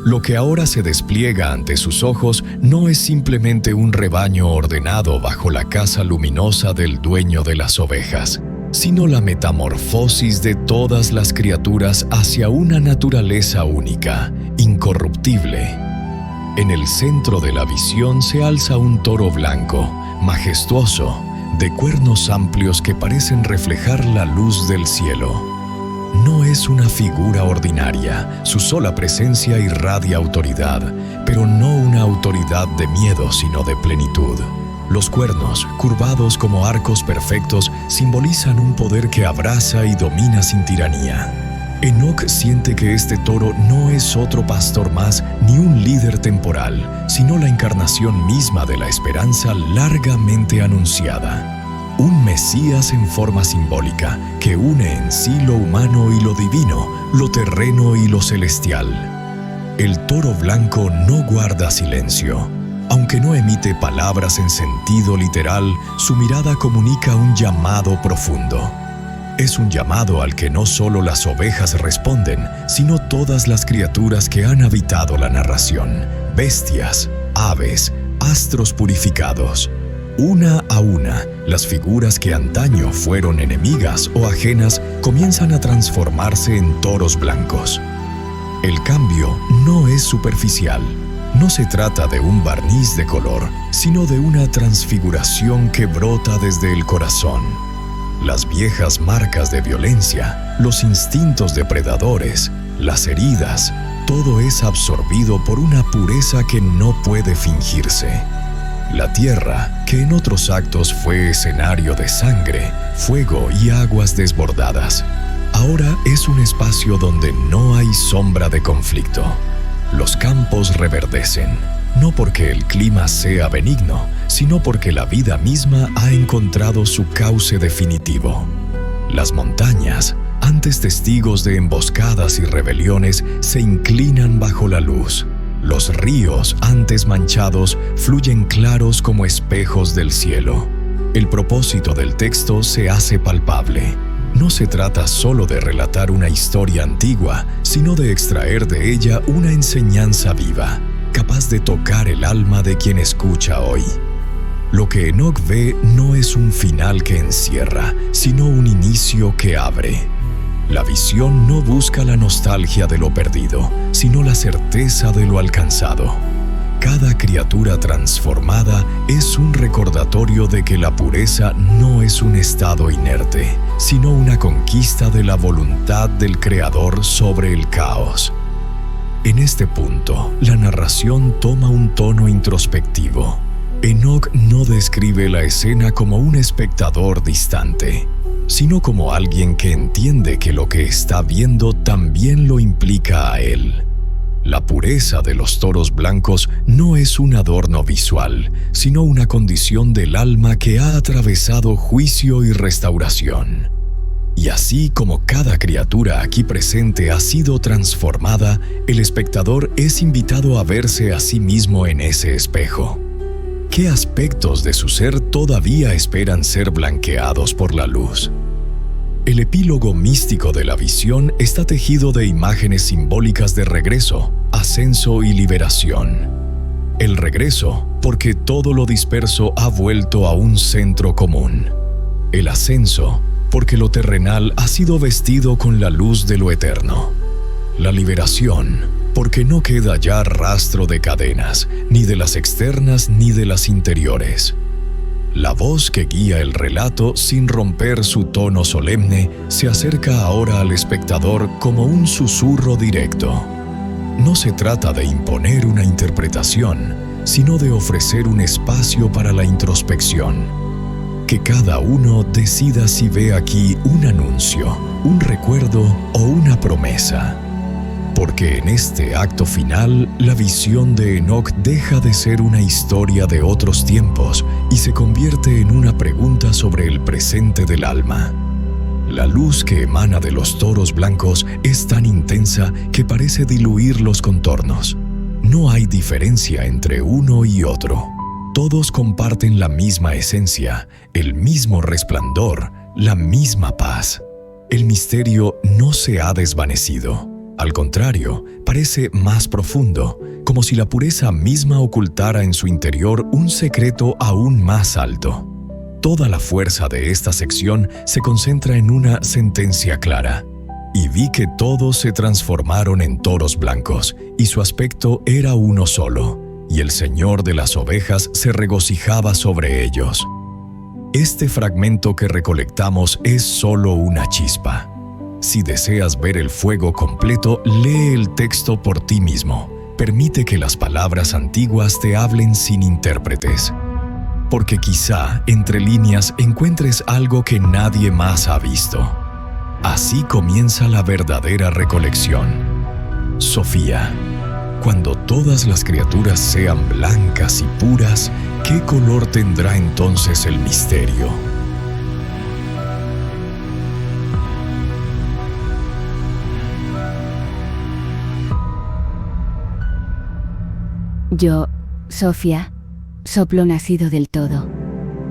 Lo que ahora se despliega ante sus ojos no es simplemente un rebaño ordenado bajo la casa luminosa del dueño de las ovejas, sino la metamorfosis de todas las criaturas hacia una naturaleza única, incorruptible. En el centro de la visión se alza un toro blanco, majestuoso, de cuernos amplios que parecen reflejar la luz del cielo. No es una figura ordinaria, su sola presencia irradia autoridad, pero no una autoridad de miedo, sino de plenitud. Los cuernos, curvados como arcos perfectos, simbolizan un poder que abraza y domina sin tiranía. Enoc siente que este toro no es otro pastor más ni un líder temporal, sino la encarnación misma de la esperanza largamente anunciada. Un Mesías en forma simbólica que une en sí lo humano y lo divino, lo terreno y lo celestial. El toro blanco no guarda silencio. Aunque no emite palabras en sentido literal, su mirada comunica un llamado profundo. Es un llamado al que no solo las ovejas responden, sino todas las criaturas que han habitado la narración, bestias, aves, astros purificados. Una a una, las figuras que antaño fueron enemigas o ajenas comienzan a transformarse en toros blancos. El cambio no es superficial. No se trata de un barniz de color, sino de una transfiguración que brota desde el corazón. Las viejas marcas de violencia, los instintos depredadores, las heridas, todo es absorbido por una pureza que no puede fingirse. La tierra, que en otros actos fue escenario de sangre, fuego y aguas desbordadas, ahora es un espacio donde no hay sombra de conflicto. Los campos reverdecen, no porque el clima sea benigno, sino porque la vida misma ha encontrado su cauce definitivo. Las montañas, antes testigos de emboscadas y rebeliones, se inclinan bajo la luz. Los ríos, antes manchados, fluyen claros como espejos del cielo. El propósito del texto se hace palpable. no se trata solo de relatar una historia antigua, sino de extraer de ella una enseñanza viva, capaz de tocar el alma de quien escucha hoy. Lo que Enoc ve no es un final que encierra, sino un inicio que abre. La visión no busca la nostalgia de lo perdido, sino la certeza de lo alcanzado. Cada criatura transformada es un recordatorio de que la pureza no es un estado inerte, sino una conquista de la voluntad del Creador sobre el caos. En este punto, la narración toma un tono introspectivo. Enoc no describe la escena como un espectador distante, sino como alguien que entiende que lo que está viendo también lo implica a él. La pureza de los toros blancos no es un adorno visual, sino una condición del alma que ha atravesado juicio y restauración. Y así como cada criatura aquí presente ha sido transformada, el espectador es invitado a verse a sí mismo en ese espejo. ¿Qué aspectos de su ser todavía esperan ser blanqueados por la luz? El epílogo místico de la visión está tejido de imágenes simbólicas de regreso, ascenso y liberación. El regreso, porque todo lo disperso ha vuelto a un centro común. El ascenso, porque lo terrenal ha sido vestido con la luz de lo eterno. La liberación, porque no queda ya rastro de cadenas, ni de las externas ni de las interiores. La voz que guía el relato sin romper su tono solemne se acerca ahora al espectador como un susurro directo. No se trata de imponer una interpretación, sino de ofrecer un espacio para la introspección. Que cada uno decida si ve aquí un anuncio, un recuerdo o una promesa. Porque en este acto final, la visión de Enoc deja de ser una historia de otros tiempos y se convierte en una pregunta sobre el presente del alma. La luz que emana de los toros blancos es tan intensa que parece diluir los contornos. No hay diferencia entre uno y otro. Todos comparten la misma esencia, el mismo resplandor, la misma paz. El misterio no se ha desvanecido. Al contrario, parece más profundo, como si la pureza misma ocultara en su interior un secreto aún más alto. Toda la fuerza de esta sección se concentra en una sentencia clara. Y vi que todos se transformaron en toros blancos, y su aspecto era uno solo, y el Señor de las ovejas se regocijaba sobre ellos. Este fragmento que recolectamos es solo una chispa. Si deseas ver el fuego completo, lee el texto por ti mismo. Permite que las palabras antiguas te hablen sin intérpretes. Porque quizá, entre líneas, encuentres algo que nadie más ha visto. Así comienza la verdadera recolección. Sofía, cuando todas las criaturas sean blancas y puras, ¿qué color tendrá entonces el misterio? Yo, Sofía, soplo nacido del todo,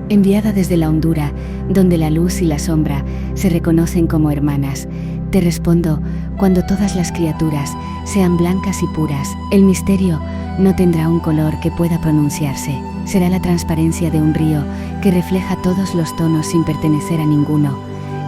enviada desde la hondura, donde la luz y la sombra se reconocen como hermanas, te respondo, cuando todas las criaturas sean blancas y puras, el misterio no tendrá un color que pueda pronunciarse, será la transparencia de un río que refleja todos los tonos sin pertenecer a ninguno,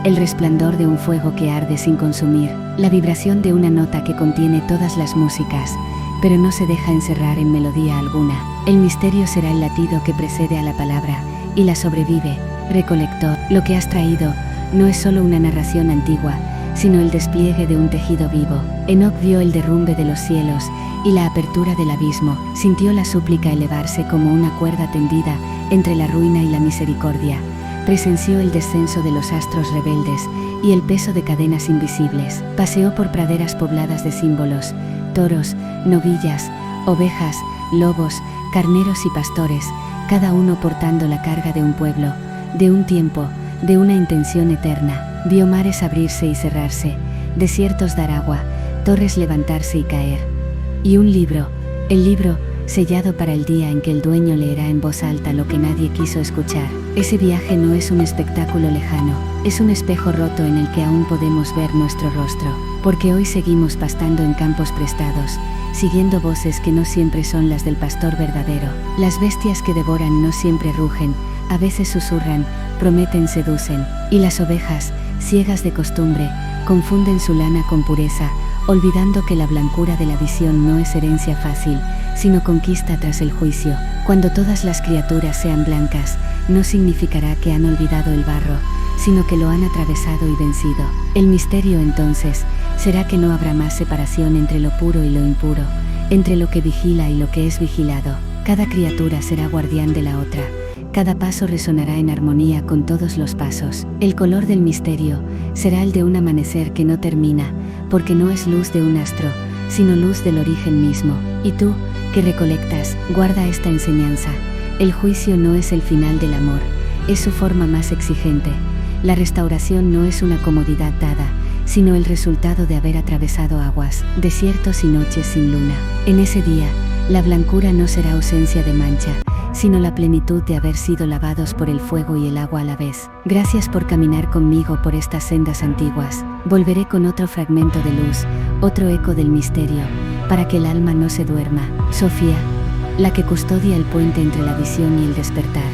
el resplandor de un fuego que arde sin consumir, la vibración de una nota que contiene todas las músicas, pero no se deja encerrar en melodía alguna. El misterio será el latido que precede a la palabra y la sobrevive. Recolector, lo que has traído no es solo una narración antigua, sino el despliegue de un tejido vivo. Enoc vio el derrumbe de los cielos y la apertura del abismo, sintió la súplica elevarse como una cuerda tendida entre la ruina y la misericordia, presenció el descenso de los astros rebeldes y el peso de cadenas invisibles, paseó por praderas pobladas de símbolos, toros, novillas, ovejas, lobos, carneros y pastores, cada uno portando la carga de un pueblo, de un tiempo, de una intención eterna. Vio mares abrirse y cerrarse, desiertos dar agua, torres levantarse y caer. Y un libro, el libro sellado para el día en que el dueño leerá en voz alta lo que nadie quiso escuchar. Ese viaje no es un espectáculo lejano, es un espejo roto en el que aún podemos ver nuestro rostro, porque hoy seguimos pastando en campos prestados, siguiendo voces que no siempre son las del pastor verdadero. Las bestias que devoran no siempre rugen, a veces susurran, prometen, seducen, y las ovejas, ciegas de costumbre, confunden su lana con pureza, olvidando que la blancura de la visión no es herencia fácil, sino conquista tras el juicio. Cuando todas las criaturas sean blancas, no significará que han olvidado el barro, sino que lo han atravesado y vencido. El misterio entonces será que no habrá más separación entre lo puro y lo impuro, entre lo que vigila y lo que es vigilado. Cada criatura será guardián de la otra. Cada paso resonará en armonía con todos los pasos. El color del misterio será el de un amanecer que no termina, porque no es luz de un astro, sino luz del origen mismo. Y tú, que recolectas, guarda esta enseñanza. El juicio no es el final del amor, es su forma más exigente. La restauración no es una comodidad dada, sino el resultado de haber atravesado aguas, desiertos y noches sin luna. En ese día, la blancura no será ausencia de mancha, sino la plenitud de haber sido lavados por el fuego y el agua a la vez. Gracias por caminar conmigo por estas sendas antiguas. Volveré con otro fragmento de luz, otro eco del misterio, para que el alma no se duerma. Sofía, la que custodia el puente entre la visión y el despertar.